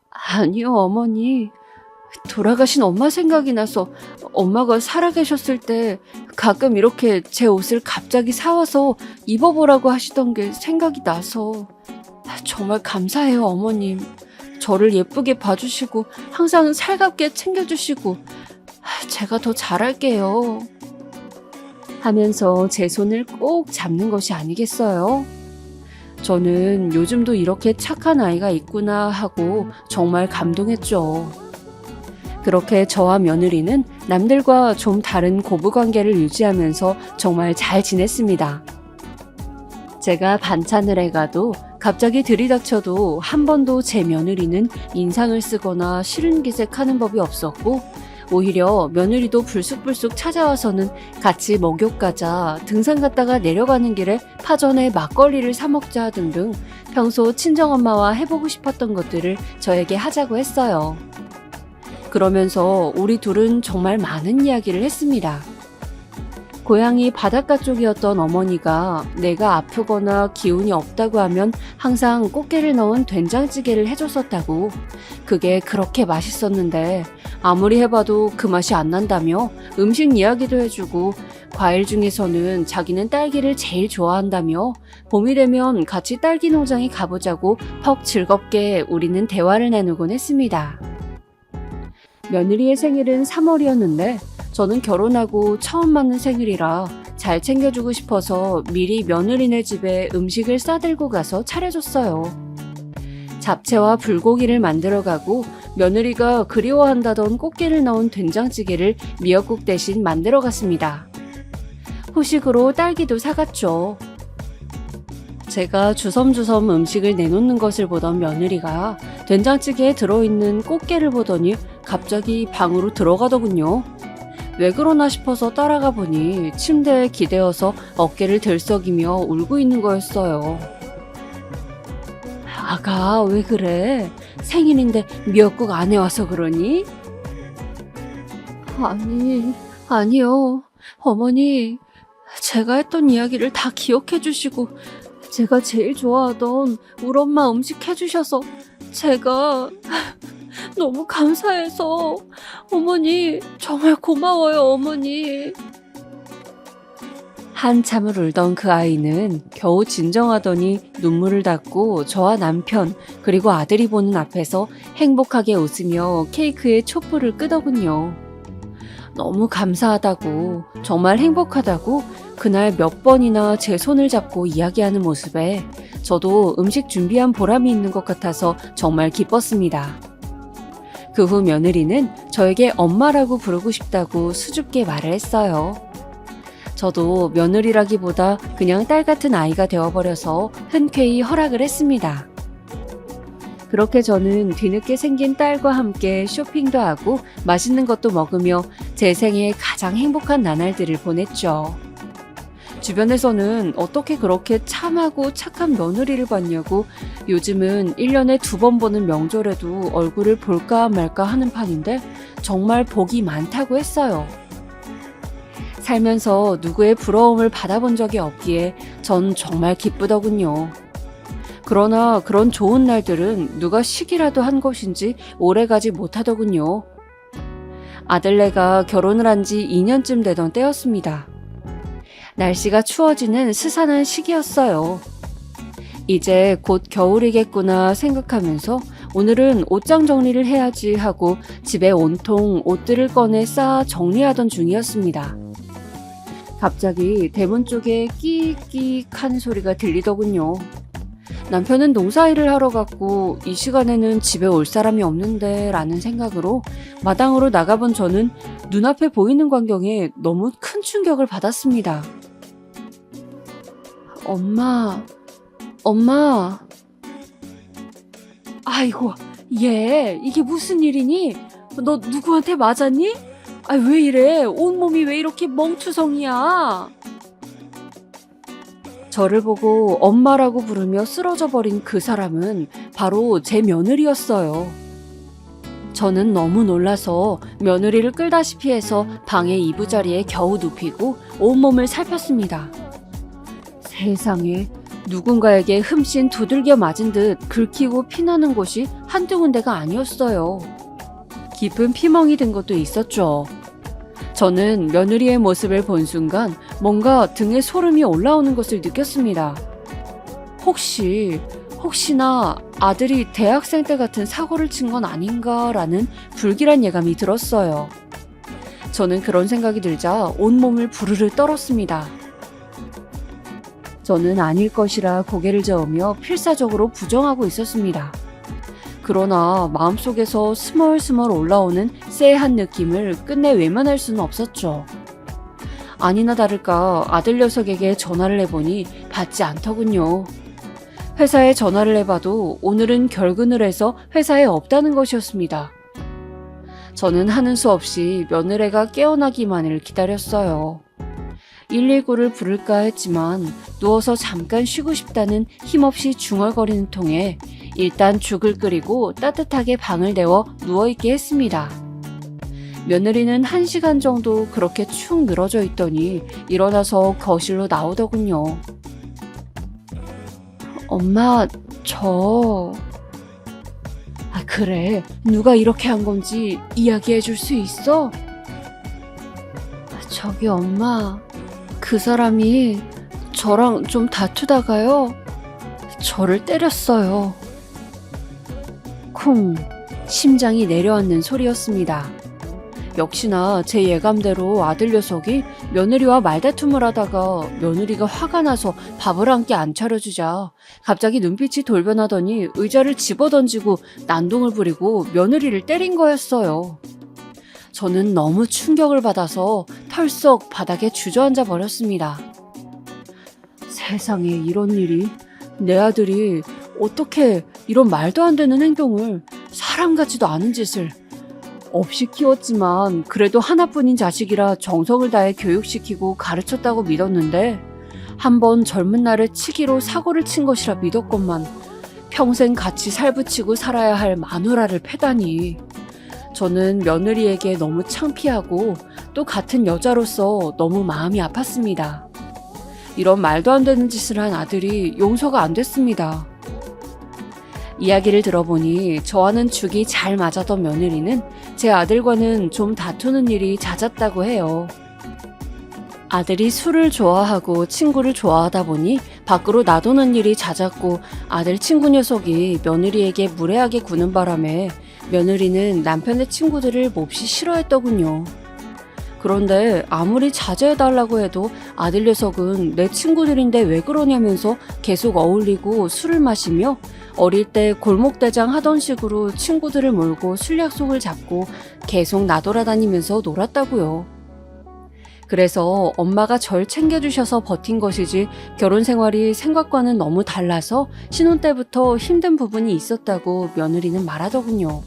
아니요 어머니, 돌아가신 엄마 생각이 나서 엄마가 살아계셨을 때 가끔 이렇게 제 옷을 갑자기 사와서 입어보라고 하시던 게 생각이 나서. 정말 감사해요 어머님. 저를 예쁘게 봐주시고 항상 살갑게 챙겨주시고 제가 더 잘할게요. 하면서 제 손을 꼭 잡는 것이 아니겠어요? 저는 요즘도 이렇게 착한 아이가 있구나 하고 정말 감동했죠. 그렇게 저와 며느리는 남들과 좀 다른 고부관계를 유지하면서 정말 잘 지냈습니다. 제가 반찬을 해가도 갑자기 들이닥쳐도 한 번도 제 며느리는 인상을 쓰거나 싫은 기색하는 법이 없었고, 오히려 며느리도 불쑥불쑥 찾아와서는 같이 목욕 가자, 등산 갔다가 내려가는 길에 파전에 막걸리를 사 먹자 등등 평소 친정엄마와 해보고 싶었던 것들을 저에게 하자고 했어요. 그러면서 우리 둘은 정말 많은 이야기를 했습니다. 고향이 바닷가 쪽이었던 어머니가 내가 아프거나 기운이 없다고 하면 항상 꽃게를 넣은 된장찌개를 해줬었다고, 그게 그렇게 맛있었는데 아무리 해봐도 그 맛이 안 난다며 음식 이야기도 해주고, 과일 중에서는 자기는 딸기를 제일 좋아한다며 봄이 되면 같이 딸기 농장에 가보자고 퍽 즐겁게 우리는 대화를 나누곤 했습니다. 며느리의 생일은 3월이었는데 저는 결혼하고 처음 맞는 생일이라 잘 챙겨주고 싶어서 미리 며느리네 집에 음식을 싸들고 가서 차려줬어요. 잡채와 불고기를 만들어가고 며느리가 그리워한다던 꽃게를 넣은 된장찌개를 미역국 대신 만들어갔습니다. 후식으로 딸기도 사갔죠. 제가 주섬주섬 음식을 내놓는 것을 보던 며느리가 된장찌개에 들어있는 꽃게를 보더니 갑자기 방으로 들어가더군요. 왜 그러나 싶어서 따라가 보니 침대에 기대어서 어깨를 들썩이며 울고 있는 거였어요. 아가, 왜 그래? 생일인데 미역국 안 해와서 그러니? 아니요. 어머니, 제가 했던 이야기를 다 기억해 주시고 제가 제일 좋아하던 우리 엄마 음식 해주셔서 제가 너무 감사해서 어머니 정말 고마워요 어머니. 한참을 울던 그 아이는 겨우 진정하더니 눈물을 닦고 저와 남편 그리고 아들이 보는 앞에서 행복하게 웃으며 케이크에 촛불을 끄더군요. 너무 감사하다고, 정말 행복하다고, 그날 몇 번이나 제 손을 잡고 이야기하는 모습에 저도 음식 준비한 보람이 있는 것 같아서 정말 기뻤습니다. 그 후 며느리는 저에게 엄마라고 부르고 싶다고 수줍게 말을 했어요. 저도 며느리라기보다 그냥 딸 같은 아이가 되어버려서 흔쾌히 허락을 했습니다. 그렇게 저는 뒤늦게 생긴 딸과 함께 쇼핑도 하고 맛있는 것도 먹으며 제 생애 가장 행복한 나날들을 보냈죠. 주변에서는 어떻게 그렇게 참하고 착한 며느리를 봤냐고 요즘은 1년에 2번 보는 명절에도 얼굴을 볼까 말까 하는 판인데 정말 복이 많다고 했어요. 살면서 누구의 부러움을 받아본 적이 없기에 전 정말 기쁘더군요. 그러나 그런 좋은 날들은 누가 시기라도 한 것인지 오래가지 못하더군요. 아들네가 결혼을 한 지 2년쯤 되던 때였습니다. 날씨가 추워지는 스산한 시기였어요. 이제 곧 겨울이겠구나 생각하면서 오늘은 옷장 정리를 해야지 하고 집에 온통 옷들을 꺼내 쌓아 정리하던 중이었습니다. 갑자기 대문 쪽에 끼익끼익 하는 소리가 들리더군요. 남편은 농사일을 하러 갔고 이 시간에는 집에 올 사람이 없는데 라는 생각으로 마당으로 나가본 저는 눈앞에 보이는 광경에 너무 큰 충격을 받았습니다. 엄마. 아이고, 얘 이게 무슨 일이니? 너 누구한테 맞았니? 아, 왜 이래? 온몸이 왜 이렇게 멍투성이야? 저를 보고 엄마라고 부르며 쓰러져 버린 그 사람은 바로 제 며느리였어요. 저는 너무 놀라서 며느리를 끌다시피 해서 방의 이부자리에 겨우 눕히고 온몸을 살폈습니다. 세상에, 누군가에게 흠씬 두들겨 맞은 듯 긁히고 피나는 곳이 한두 군데가 아니었어요. 깊은 피멍이 든 것도 있었죠. 저는 며느리의 모습을 본 순간 뭔가 등에 소름이 올라오는 것을 느꼈습니다. 혹시나 아들이 대학생 때 같은 사고를 친 건 아닌가라는 불길한 예감이 들었어요. 저는 그런 생각이 들자 온몸을 부르르 떨었습니다. 저는 아닐 것이라 고개를 저으며 필사적으로 부정하고 있었습니다. 그러나 마음속에서 스멀스멀 올라오는 쎄한 느낌을 끝내 외면할 수는 없었죠. 아니나 다를까 아들 녀석에게 전화를 해보니 받지 않더군요. 회사에 전화를 해봐도 오늘은 결근을 해서 회사에 없다는 것이었습니다. 저는 하는 수 없이 며느리가 깨어나기만을 기다렸어요. 119를 부를까 했지만 누워서 잠깐 쉬고 싶다는 힘없이 중얼거리는 통에 일단 죽을 끓이고 따뜻하게 방을 내워 누워있게 했습니다. 며느리는 1시간 정도 그렇게 축 늘어져 있더니 일어나서 거실로 나오더군요. 엄마, 그래, 누가 이렇게 한 건지 이야기해 줄 수 있어? 저기 엄마, 그 사람이 저랑 좀 다투다가요, 저를 때렸어요. 쿵, 심장이 내려앉는 소리였습니다. 역시나 제 예감대로 아들 녀석이 며느리와 말다툼을 하다가 며느리가 화가 나서 밥을 한 끼 안 차려주자 갑자기 눈빛이 돌변하더니 의자를 집어던지고 난동을 부리고 며느리를 때린 거였어요. 저는 너무 충격을 받아서 털썩 바닥에 주저앉아 버렸습니다. 세상에, 이런 일이, 내 아들이 어떻게 이런 말도 안 되는 행동을, 사람 같지도 않은 짓을, 없이 키웠지만 그래도 하나뿐인 자식이라 정성을 다해 교육시키고 가르쳤다고 믿었는데 한번 젊은 날에 치기로 사고를 친 것이라 믿었건만 평생 같이 살붙이고 살아야 할 마누라를 패다니. 저는 며느리에게 너무 창피하고 또 같은 여자로서 너무 마음이 아팠습니다. 이런 말도 안 되는 짓을 한 아들이 용서가 안 됐습니다. 이야기를 들어보니 저와는 죽이 잘 맞았던 며느리는 제 아들과는 좀 다투는 일이 잦았다고 해요. 아들이 술을 좋아하고 친구를 좋아하다 보니 밖으로 나도는 일이 잦았고 아들 친구 녀석이 며느리에게 무례하게 구는 바람에 며느리는 남편의 친구들을 몹시 싫어했더군요. 그런데 아무리 자제해달라고 해도 아들 녀석은 내 친구들인데 왜 그러냐면서 계속 어울리고 술을 마시며 어릴 때 골목대장 하던 식으로 친구들을 몰고 술 약속을 잡고 계속 나돌아다니면서 놀았다고요. 그래서 엄마가 절 챙겨주셔서 버틴 것이지 결혼 생활이 생각과는 너무 달라서 신혼 때부터 힘든 부분이 있었다고 며느리는 말하더군요.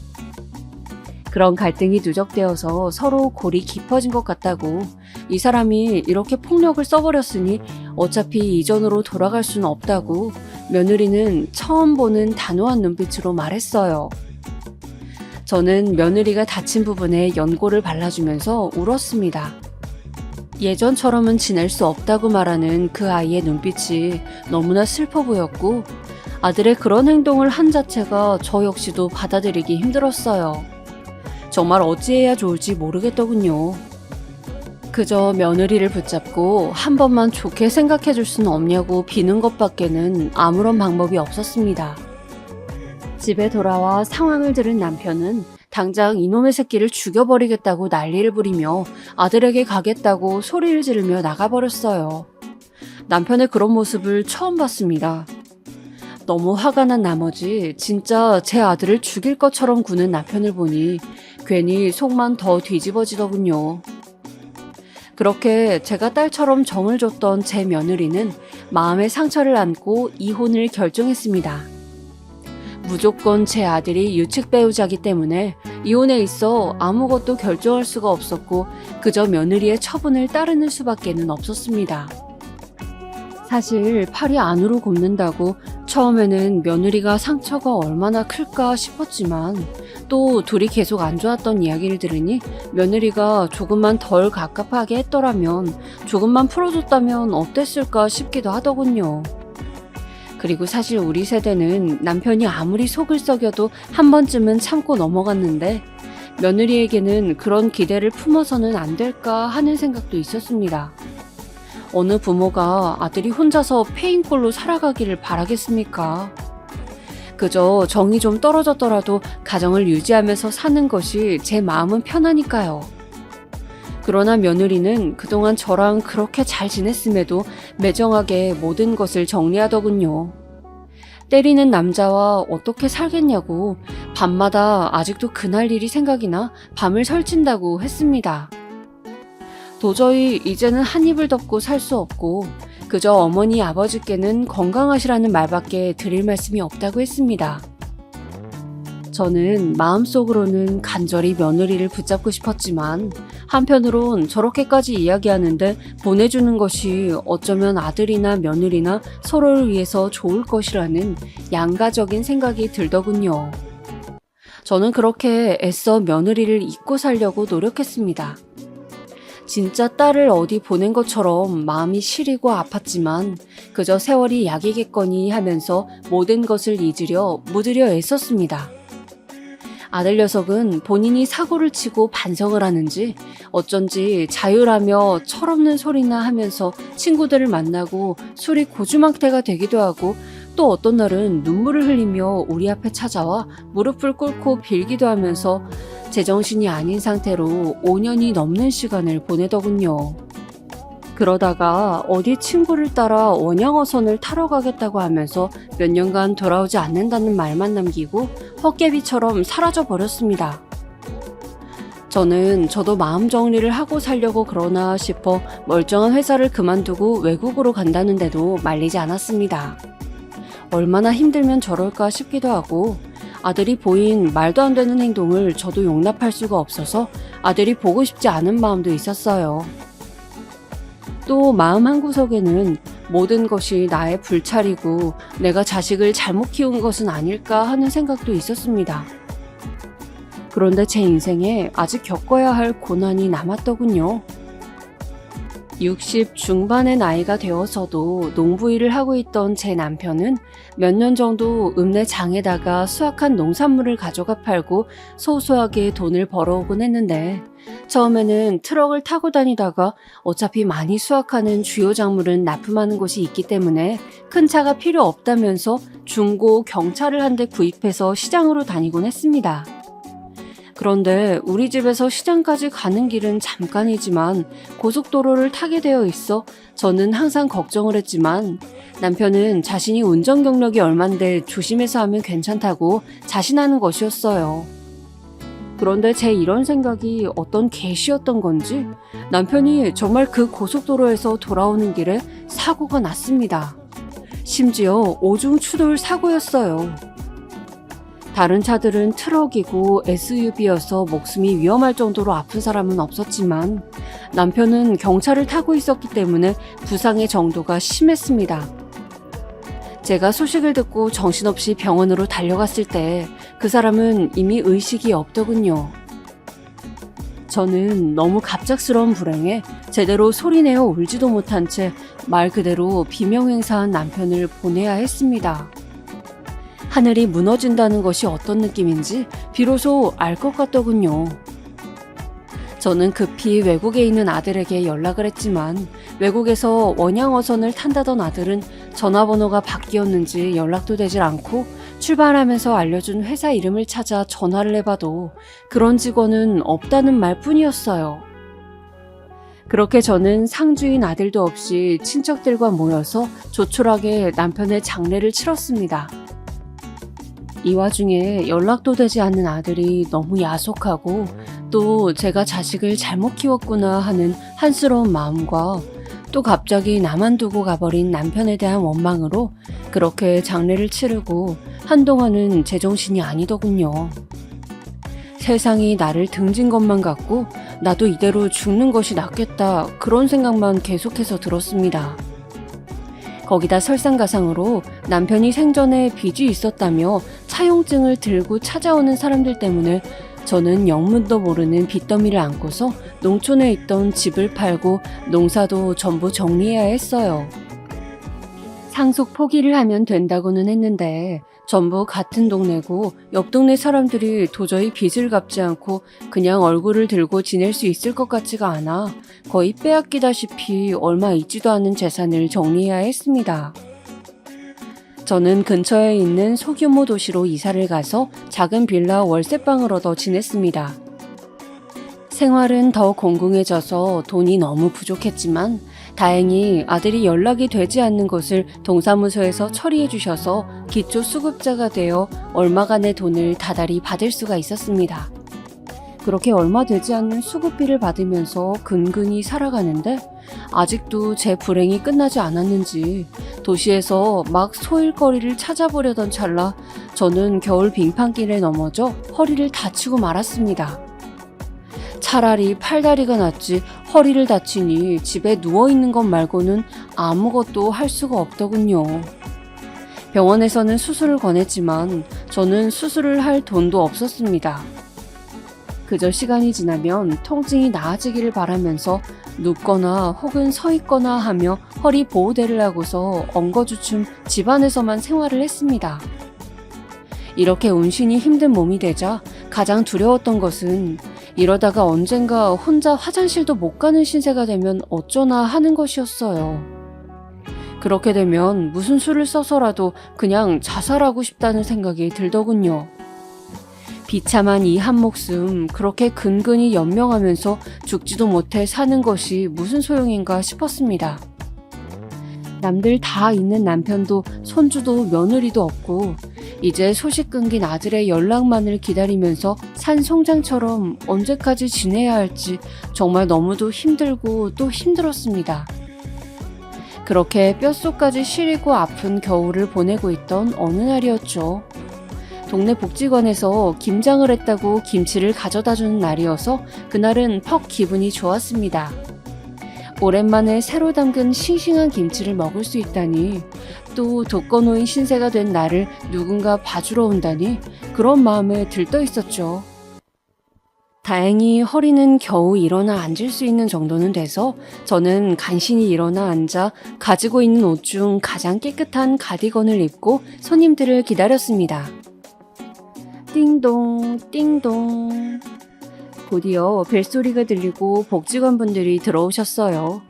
그런 갈등이 누적되어서 서로 골이 깊어진 것 같다고, 이 사람이 이렇게 폭력을 써버렸으니 어차피 이전으로 돌아갈 수는 없다고 며느리는 처음 보는 단호한 눈빛으로 말했어요. 저는 며느리가 다친 부분에 연고를 발라주면서 울었습니다. 예전처럼은 지낼 수 없다고 말하는 그 아이의 눈빛이 너무나 슬퍼 보였고, 아들의 그런 행동을 한 자체가 저 역시도 받아들이기 힘들었어요. 정말 어찌해야 좋을지 모르겠더군요. 그저 며느리를 붙잡고 한 번만 좋게 생각해 줄 수는 없냐고 비는 것밖에는 아무런 방법이 없었습니다. 집에 돌아와 상황을 들은 남편은 당장 이놈의 새끼를 죽여버리겠다고 난리를 부리며 아들에게 가겠다고 소리를 지르며 나가버렸어요. 남편의 그런 모습을 처음 봤습니다. 너무 화가 난 나머지 진짜 제 아들을 죽일 것처럼 구는 남편을 보니 괜히 속만 더 뒤집어지더군요. 그렇게 제가 딸처럼 정을 줬던 제 며느리는 마음의 상처를 안고 이혼을 결정했습니다. 무조건 제 아들이 유책 배우자기 때문에 이혼에 있어 아무것도 결정할 수가 없었고 그저 며느리의 처분을 따르는 수밖에는 없었습니다. 사실 팔이 안으로 굽는다고 처음에는 며느리가 상처가 얼마나 클까 싶었지만 또 둘이 계속 안 좋았던 이야기를 들으니 며느리가 조금만 덜 갑갑하게 했더라면, 조금만 풀어줬다면 어땠을까 싶기도 하더군요. 그리고 사실 우리 세대는 남편이 아무리 속을 썩여도 한 번쯤은 참고 넘어갔는데 며느리에게는 그런 기대를 품어서는 안 될까 하는 생각도 있었습니다. 어느 부모가 아들이 혼자서 페인꼴로 살아가기를 바라겠습니까? 그저 정이 좀 떨어졌더라도 가정을 유지하면서 사는 것이 제 마음은 편하니까요. 그러나 며느리는 그동안 저랑 그렇게 잘 지냈음에도 매정하게 모든 것을 정리하더군요. 때리는 남자와 어떻게 살겠냐고 밤마다 아직도 그날 일이 생각이 나 밤을 설친다고 했습니다. 도저히 이제는 한 입을 덮고 살 수 없고 그저 어머니 아버지께는 건강하시라는 말밖에 드릴 말씀이 없다고 했습니다. 저는 마음속으로는 간절히 며느리를 붙잡고 싶었지만 한편으론 저렇게까지 이야기하는데 보내주는 것이 어쩌면 아들이나 며느리나 서로를 위해서 좋을 것이라는 양가적인 생각이 들더군요. 저는 그렇게 애써 며느리를 잊고 살려고 노력했습니다. 진짜 딸을 어디 보낸 것처럼 마음이 시리고 아팠지만 그저 세월이 약이겠거니 하면서 모든 것을 잊으려 무드려 애썼습니다. 아들 녀석은 본인이 사고를 치고 반성을 하는지 어쩐지 자유라며 철없는 소리나 하면서 친구들을 만나고 술이 고주망태가 되기도 하고 또 어떤 날은 눈물을 흘리며 우리 앞에 찾아와 무릎을 꿇고 빌기도 하면서 제정신이 아닌 상태로 5년이 넘는 시간을 보내더군요. 그러다가 어디 친구를 따라 원양어선을 타러 가겠다고 하면서 몇 년간 돌아오지 않는다는 말만 남기고 헛개비처럼 사라져 버렸습니다. 저도 마음 정리를 하고 살려고 그러나 싶어 멀쩡한 회사를 그만두고 외국으로 간다는데도 말리지 않았습니다. 얼마나 힘들면 저럴까 싶기도 하고 아들이 보인 말도 안 되는 행동을 저도 용납할 수가 없어서 아들이 보고 싶지 않은 마음도 있었어요. 또 마음 한구석에는 모든 것이 나의 불찰이고 내가 자식을 잘못 키운 것은 아닐까 하는 생각도 있었습니다. 그런데 제 인생에 아직 겪어야 할 고난이 남았더군요. 60 중반의 나이가 되어서도 농부일을 하고 있던 제 남편은 몇 년 정도 읍내장에다가 수확한 농산물을 가져가 팔고 소소하게 돈을 벌어오곤 했는데 처음에는 트럭을 타고 다니다가 어차피 많이 수확하는 주요 작물은 납품하는 곳이 있기 때문에 큰 차가 필요 없다면서 중고 경차를 한 대 구입해서 시장으로 다니곤 했습니다. 그런데 우리 집에서 시장까지 가는 길은 잠깐이지만 고속도로를 타게 되어 있어 저는 항상 걱정을 했지만 남편은 자신이 운전 경력이 얼만데 조심해서 하면 괜찮다고 자신하는 것이었어요. 그런데 제 이런 생각이 어떤 계시였던 건지 남편이 정말 그 고속도로에서 돌아오는 길에 사고가 났습니다. 심지어 오중 추돌 사고였어요. 다른 차들은 트럭이고 SUV여서 목숨이 위험할 정도로 아픈 사람은 없었지만 남편은 경차를 타고 있었기 때문에 부상의 정도가 심했습니다. 제가 소식을 듣고 정신없이 병원으로 달려갔을 때 그 사람은 이미 의식이 없더군요. 저는 너무 갑작스러운 불행에 제대로 소리내어 울지도 못한 채 말 그대로 비명행사한 남편을 보내야 했습니다. 하늘이 무너진다는 것이 어떤 느낌인지 비로소 알 것 같더군요. 저는 급히 외국에 있는 아들에게 연락을 했지만 외국에서 원양어선을 탄다던 아들은 전화번호가 바뀌었는지 연락도 되질 않고 출발하면서 알려준 회사 이름을 찾아 전화를 해봐도 그런 직원은 없다는 말뿐이었어요. 그렇게 저는 상주인 아들도 없이 친척들과 모여서 조촐하게 남편의 장례를 치렀습니다. 이 와중에 연락도 되지 않는 아들이 너무 야속하고 또 제가 자식을 잘못 키웠구나 하는 한스러운 마음과 또 갑자기 나만 두고 가버린 남편에 대한 원망으로 그렇게 장례를 치르고 한동안은 제정신이 아니더군요. 세상이 나를 등진 것만 같고 나도 이대로 죽는 것이 낫겠다 그런 생각만 계속해서 들었습니다. 거기다 설상가상으로 남편이 생전에 빚이 있었다며 차용증을 들고 찾아오는 사람들 때문에 저는 영문도 모르는 빚더미를 안고서 농촌에 있던 집을 팔고 농사도 전부 정리해야 했어요. 상속 포기를 하면 된다고는 했는데 전부 같은 동네고 옆 동네 사람들이 도저히 빚을 갚지 않고 그냥 얼굴을 들고 지낼 수 있을 것 같지가 않아 거의 빼앗기다시피 얼마 있지도 않은 재산을 정리해야 했습니다. 저는 근처에 있는 소규모 도시로 이사를 가서 작은 빌라 월세방을 얻어 지냈습니다. 생활은 더 공공해져서 돈이 너무 부족했지만 다행히 아들이 연락이 되지 않는 것을 동사무소에서 처리해 주셔서 기초 수급자가 되어 얼마간의 돈을 다달이 받을 수가 있었습니다. 그렇게 얼마 되지 않는 수급비를 받으면서 근근히 살아가는데 아직도 제 불행이 끝나지 않았는지 도시에서 막 소일거리를 찾아보려던 찰나 저는 겨울 빙판길에 넘어져 허리를 다치고 말았습니다. 차라리 팔다리가 낫지 허리를 다치니 집에 누워있는 것 말고는 아무것도 할 수가 없더군요. 병원에서는 수술을 권했지만 저는 수술을 할 돈도 없었습니다. 그저 시간이 지나면 통증이 나아지기를 바라면서 눕거나 혹은 서 있거나 하며 허리 보호대를 하고서 엉거주춤 집안에서만 생활을 했습니다. 이렇게 운신이 힘든 몸이 되자 가장 두려웠던 것은 이러다가 언젠가 혼자 화장실도 못 가는 신세가 되면 어쩌나 하는 것이었어요. 그렇게 되면 무슨 수를 써서라도 그냥 자살하고 싶다는 생각이 들더군요. 비참한 이 한 목숨 그렇게 근근히 연명하면서 죽지도 못해 사는 것이 무슨 소용인가 싶었습니다. 남들 다 있는 남편도 손주도 며느리도 없고 이제 소식 끊긴 아들의 연락만을 기다리면서 산 송장처럼 언제까지 지내야 할지 정말 너무도 힘들고 또 힘들었습니다. 그렇게 뼛속까지 시리고 아픈 겨울을 보내고 있던 어느 날이었죠. 동네 복지관에서 김장을 했다고 김치를 가져다주는 날이어서 그날은 퍽 기분이 좋았습니다. 오랜만에 새로 담근 싱싱한 김치를 먹을 수 있다니 또 독거노인 신세가 된 나를 누군가 봐주러 온다니 그런 마음에 들떠 있었죠. 다행히 허리는 겨우 일어나 앉을 수 있는 정도는 돼서 저는 간신히 일어나 앉아 가지고 있는 옷 중 가장 깨끗한 가디건을 입고 손님들을 기다렸습니다. 띵동 띵동 곧이어 벨소리가 들리고 복직원분들이 들어오셨어요.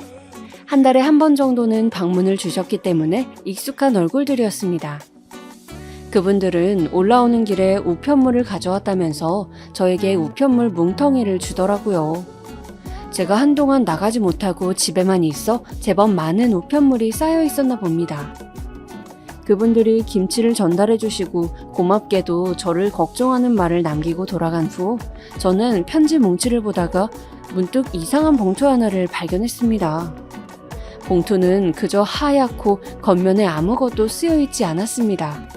한 달에 한 번 정도는 방문을 주셨기 때문에 익숙한 얼굴들이었습니다. 그분들은 올라오는 길에 우편물을 가져왔다면서 저에게 우편물 뭉텅이를 주더라고요. 제가 한동안 나가지 못하고 집에만 있어 제법 많은 우편물이 쌓여 있었나 봅니다. 그분들이 김치를 전달해 주시고 고맙게도 저를 걱정하는 말을 남기고 돌아간 후 저는 편지 뭉치를 보다가 문득 이상한 봉투 하나를 발견했습니다. 봉투는 그저 하얗고 겉면에 아무것도 쓰여 있지 않았습니다.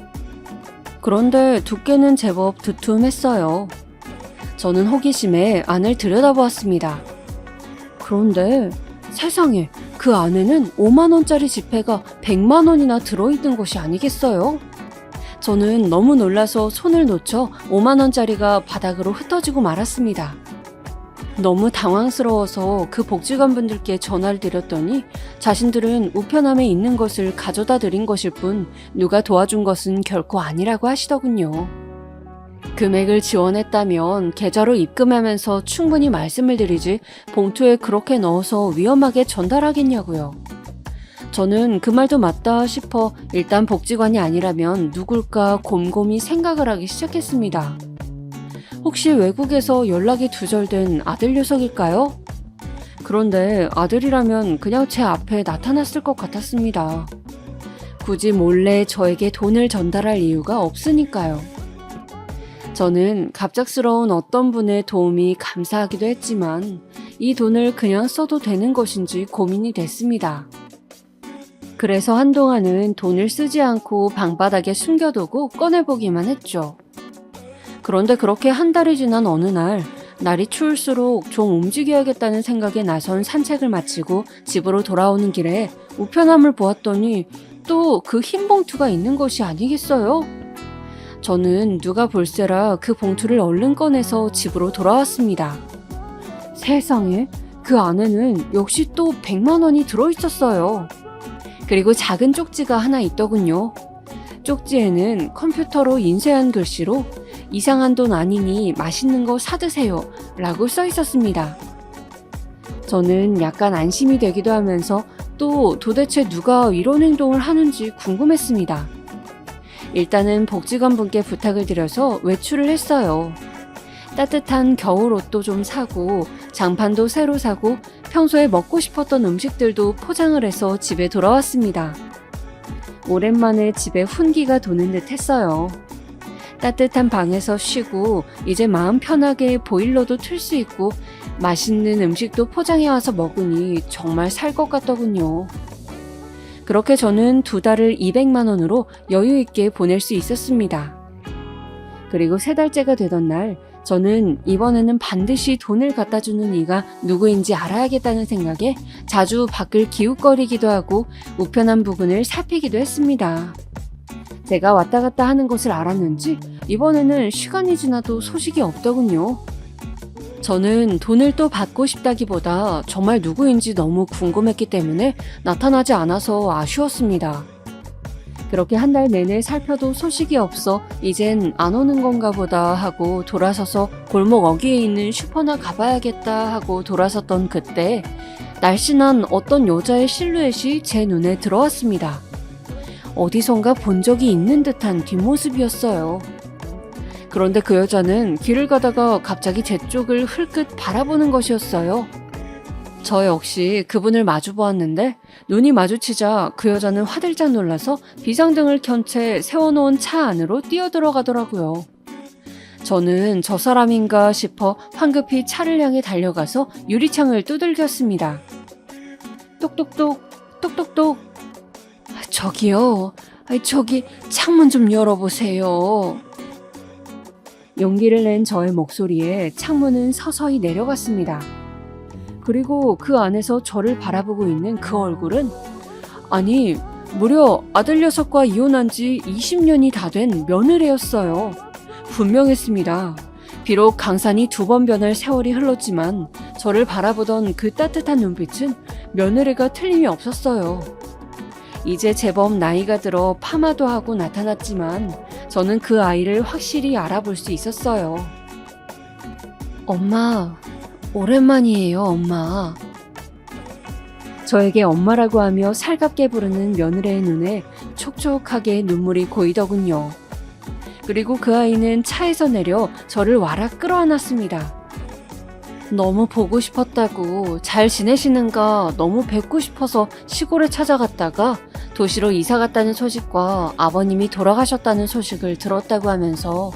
그런데 두께는 제법 두툼했어요. 저는 호기심에 안을 들여다보았습니다. 그런데 세상에, 그 안에는 5만원짜리 지폐가 100만원이나 들어있는 것이 아니겠어요? 저는 너무 놀라서 손을 놓쳐 5만원짜리가 바닥으로 흩어지고 말았습니다. 너무 당황스러워서 그 복지관분들께 전화를 드렸더니 자신들은 우편함에 있는 것을 가져다 드린 것일 뿐 누가 도와준 것은 결코 아니라고 하시더군요. 금액을 지원했다면 계좌로 입금하면서 충분히 말씀을 드리지 봉투에 그렇게 넣어서 위험하게 전달하겠냐고요. 저는 그 말도 맞다 싶어 일단 복지관이 아니라면 누굴까 곰곰이 생각을 하기 시작했습니다. 혹시 외국에서 연락이 두절된 아들 녀석일까요? 그런데 아들이라면 그냥 제 앞에 나타났을 것 같았습니다. 굳이 몰래 저에게 돈을 전달할 이유가 없으니까요. 저는 갑작스러운 어떤 분의 도움이 감사하기도 했지만 이 돈을 그냥 써도 되는 것인지 고민이 됐습니다. 그래서 한동안은 돈을 쓰지 않고 방바닥에 숨겨두고 꺼내보기만 했죠. 그런데 그렇게 한 달이 지난 어느 날, 날이 추울수록 좀 움직여야겠다는 생각에 나선 산책을 마치고 집으로 돌아오는 길에 우편함을 보았더니 또 그 흰 봉투가 있는 것이 아니겠어요? 저는 누가 볼세라 그 봉투를 얼른 꺼내서 집으로 돌아왔습니다. 세상에, 그 안에는 역시 또 100만원이 들어있었어요. 그리고 작은 쪽지가 하나 있더군요. 쪽지에는 컴퓨터로 인쇄한 글씨로 이상한 돈 아니니 맛있는 거 사드세요 라고 써 있었습니다. 저는 약간 안심이 되기도 하면서 또 도대체 누가 이런 행동을 하는지 궁금했습니다. 일단은 복지관 분께 부탁을 드려서 외출을 했어요. 따뜻한 겨울 옷도 좀 사고 장판도 새로 사고 평소에 먹고 싶었던 음식들도 포장을 해서 집에 돌아왔습니다. 오랜만에 집에 훈기가 도는 듯 했어요. 따뜻한 방에서 쉬고 이제 마음 편하게 보일러도 틀 수 있고 맛있는 음식도 포장해와서 먹으니 정말 살 것 같더군요. 그렇게 저는 2달을 200만 원으로 여유 있게 보낼 수 있었습니다. 그리고 3달째가 되던 날 저는 이번에는 반드시 돈을 갖다 주는 이가 누구인지 알아야겠다는 생각에 자주 밖을 기웃거리기도 하고 우편함 부분을 살피기도 했습니다. 제가 왔다 갔다 하는 것을 알았는지 이번에는 시간이 지나도 소식이 없더군요. 저는 돈을 또 받고 싶다기보다 정말 누구인지 너무 궁금했기 때문에 나타나지 않아서 아쉬웠습니다. 그렇게 한 달 내내 살펴도 소식이 없어 이젠 안 오는 건가 보다 하고 돌아서서 골목 어귀에 있는 슈퍼나 가봐야겠다 하고 돌아섰던 그때 날씬한 어떤 여자의 실루엣이 제 눈에 들어왔습니다. 어디선가 본 적이 있는 듯한 뒷모습이었어요. 그런데 그 여자는 길을 가다가 갑자기 제 쪽을 흘끗 바라보는 것이었어요. 저 역시 그분을 마주 보았는데 눈이 마주치자 그 여자는 화들짝 놀라서 비상등을 켠 채 세워놓은 차 안으로 뛰어들어가더라고요. 저는 저 사람인가 싶어 황급히 차를 향해 달려가서 유리창을 두들겼습니다. 똑똑똑, 똑똑똑. 저기요, 저기 창문 좀 열어보세요. 용기를 낸 저의 목소리에 창문은 서서히 내려갔습니다. 그리고 그 안에서 저를 바라보고 있는 그 얼굴은 아니 무려 아들 녀석과 이혼한 지 20년이 다 된 며느리였어요. 분명했습니다. 비록 강산이 2번 변할 세월이 흘렀지만 저를 바라보던 그 따뜻한 눈빛은 며느리가 틀림이 없었어요. 이제 제법 나이가 들어 파마도 하고 나타났지만 저는 그 아이를 확실히 알아볼 수 있었어요. 엄마, 오랜만이에요, 엄마. 저에게 엄마라고 하며 살갑게 부르는 며느리의 눈에 촉촉하게 눈물이 고이더군요. 그리고 그 아이는 차에서 내려 저를 와락 끌어안았습니다. 너무 보고 싶었다고, 잘 지내시는가 너무 뵙고 싶어서 시골에 찾아갔다가 도시로 이사 갔다는 소식과 아버님이 돌아가셨다는 소식을 들었다고 하면서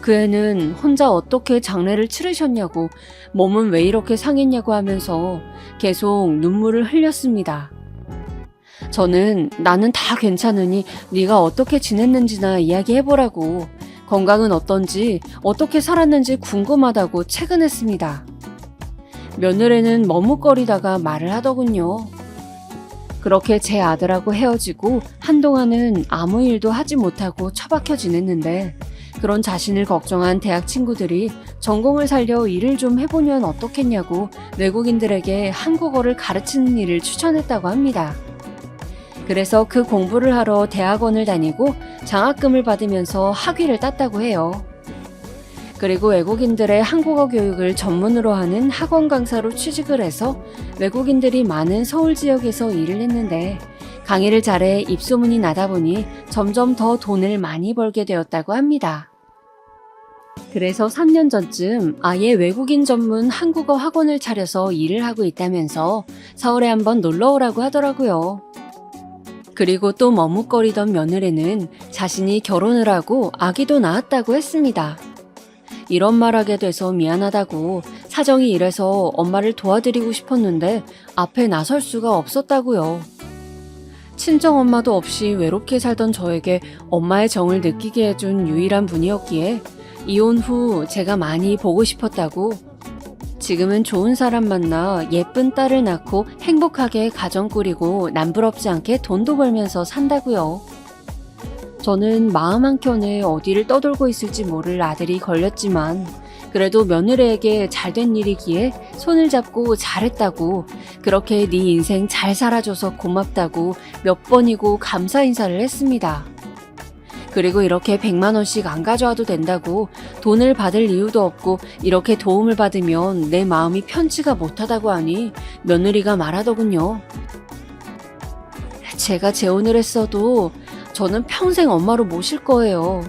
그 애는 혼자 어떻게 장례를 치르셨냐고, 몸은 왜 이렇게 상했냐고 하면서 계속 눈물을 흘렸습니다. 저는 나는 다 괜찮으니 네가 어떻게 지냈는지나 이야기해보라고, 건강은 어떤지 어떻게 살았는지 궁금하다고 채근했습니다. 며느리는 머뭇거리다가 말을 하더군요. 그렇게 제 아들하고 헤어지고 한동안은 아무 일도 하지 못하고 처박혀 지냈는데 그런 자신을 걱정한 대학 친구들이 전공을 살려 일을 좀 해보면 어떻겠냐고 외국인들에게 한국어를 가르치는 일을 추천했다고 합니다. 그래서 그 공부를 하러 대학원을 다니고 장학금을 받으면서 학위를 땄다고 해요. 그리고 외국인들의 한국어 교육을 전문으로 하는 학원 강사로 취직을 해서 외국인들이 많은 서울 지역에서 일을 했는데 강의를 잘해 입소문이 나다 보니 점점 더 돈을 많이 벌게 되었다고 합니다. 그래서 3년 전쯤 아예 외국인 전문 한국어 학원을 차려서 일을 하고 있다면서 서울에 한번 놀러 오라고 하더라고요. 그리고 또 머뭇거리던 며느리는 자신이 결혼을 하고 아기도 낳았다고 했습니다. 이런 말하게 돼서 미안하다고, 사정이 이래서 엄마를 도와드리고 싶었는데 앞에 나설 수가 없었다고요. 친정엄마도 없이 외롭게 살던 저에게 엄마의 정을 느끼게 해준 유일한 분이었기에 이혼 후 제가 많이 보고 싶었다고, 지금은 좋은 사람 만나 예쁜 딸을 낳고 행복하게 가정 꾸리고 남부럽지 않게 돈도 벌면서 산다고요. 저는 마음 한켠에 어디를 떠돌고 있을지 모를 아들이 걸렸지만 그래도 며느리에게 잘된 일이기에 손을 잡고 잘했다고, 그렇게 네 인생 잘 살아줘서 고맙다고 몇 번이고 감사 인사를 했습니다. 그리고 이렇게 100만 원씩 안 가져와도 된다고, 돈을 받을 이유도 없고 이렇게 도움을 받으면 내 마음이 편치가 못하다고 하니 며느리가 말하더군요. 제가 재혼을 했어도 저는 평생 엄마로 모실 거예요.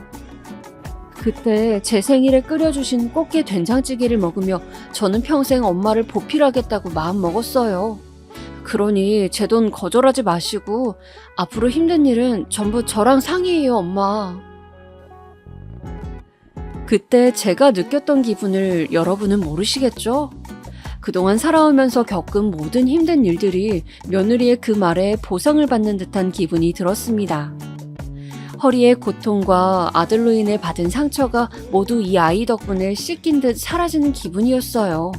그때 제 생일에 끓여주신 꽃게 된장찌개를 먹으며 저는 평생 엄마를 보필하겠다고 마음먹었어요. 그러니 제 돈 거절하지 마시고 앞으로 힘든 일은 전부 저랑 상의해요, 엄마. 그때 제가 느꼈던 기분을 여러분은 모르시겠죠? 그동안 살아오면서 겪은 모든 힘든 일들이 며느리의 그 말에 보상을 받는 듯한 기분이 들었습니다. 허리의 고통과 아들로 인해 받은 상처가 모두 이 아이 덕분에 씻긴 듯 사라지는 기분이었어요.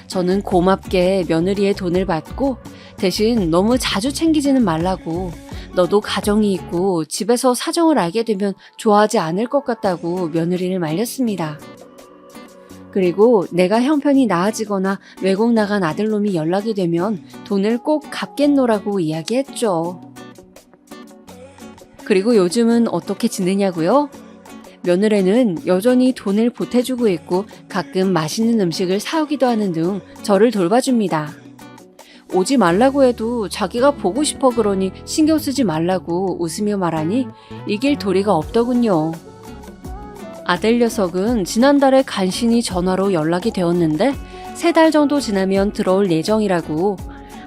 저는 고맙게 며느리의 돈을 받고 대신 너무 자주 챙기지는 말라고, 너도 가정이 있고 집에서 사정을 알게 되면 좋아하지 않을 것 같다고 며느리를 말렸습니다. 그리고 내가 형편이 나아지거나 외국 나간 아들놈이 연락이 되면 돈을 꼭 갚겠노라고 이야기했죠. 그리고 요즘은 어떻게 지내냐고요? 며느리는 여전히 돈을 보태주고 있고 가끔 맛있는 음식을 사오기도 하는 등 저를 돌봐줍니다. 오지 말라고 해도 자기가 보고 싶어 그러니 신경 쓰지 말라고 웃으며 말하니 이길 도리가 없더군요. 아들 녀석은 지난달에 간신히 전화로 연락이 되었는데 3달 정도 지나면 들어올 예정이라고,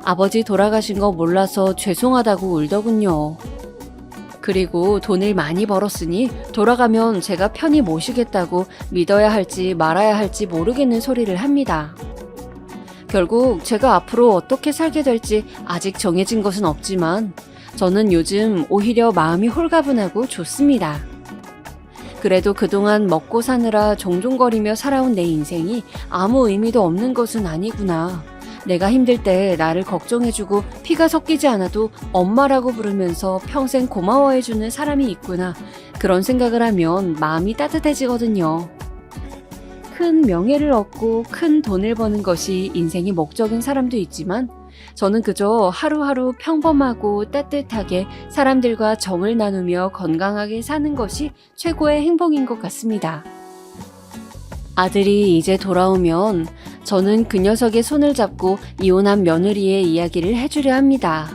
아버지 돌아가신 거 몰라서 죄송하다고 울더군요. 그리고 돈을 많이 벌었으니 돌아가면 제가 편히 모시겠다고 믿어야 할지 말아야 할지 모르겠는 소리를 합니다. 결국 제가 앞으로 어떻게 살게 될지 아직 정해진 것은 없지만 저는 요즘 오히려 마음이 홀가분하고 좋습니다. 그래도 그동안 먹고 사느라 종종거리며 살아온 내 인생이 아무 의미도 없는 것은 아니구나. 내가 힘들 때 나를 걱정해주고 피가 섞이지 않아도 엄마라고 부르면서 평생 고마워해주는 사람이 있구나. 그런 생각을 하면 마음이 따뜻해지거든요. 큰 명예를 얻고 큰 돈을 버는 것이 인생의 목적인 사람도 있지만 저는 그저 하루하루 평범하고 따뜻하게 사람들과 정을 나누며 건강하게 사는 것이 최고의 행복인 것 같습니다. 아들이 이제 돌아오면 저는 그 녀석의 손을 잡고 이혼한 며느리의 이야기를 해주려 합니다.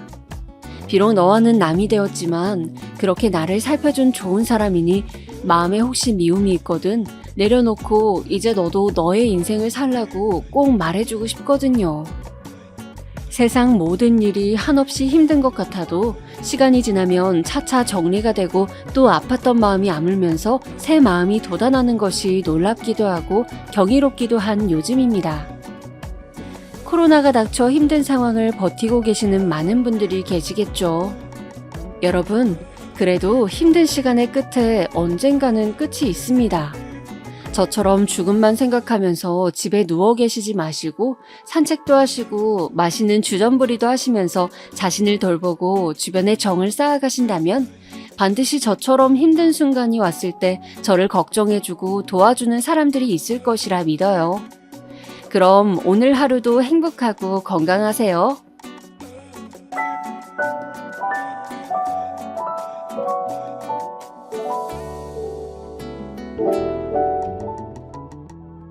비록 너와는 남이 되었지만 그렇게 나를 살펴준 좋은 사람이니 마음에 혹시 미움이 있거든 내려놓고 이제 너도 너의 인생을 살라고 꼭 말해주고 싶거든요. 세상 모든 일이 한없이 힘든 것 같아도 시간이 지나면 차차 정리가 되고 또 아팠던 마음이 아물면서 새 마음이 돋아나는 것이 놀랍기도 하고 경이롭기도 한 요즘입니다. 코로나가 닥쳐 힘든 상황을 버티고 계시는 많은 분들이 계시겠죠. 여러분, 그래도 힘든 시간의 끝에 언젠가는 끝이 있습니다. 저처럼 죽음만 생각하면서 집에 누워 계시지 마시고 산책도 하시고 맛있는 주전부리도 하시면서 자신을 돌보고 주변에 정을 쌓아가신다면 반드시 저처럼 힘든 순간이 왔을 때 저를 걱정해주고 도와주는 사람들이 있을 것이라 믿어요. 그럼 오늘 하루도 행복하고 건강하세요.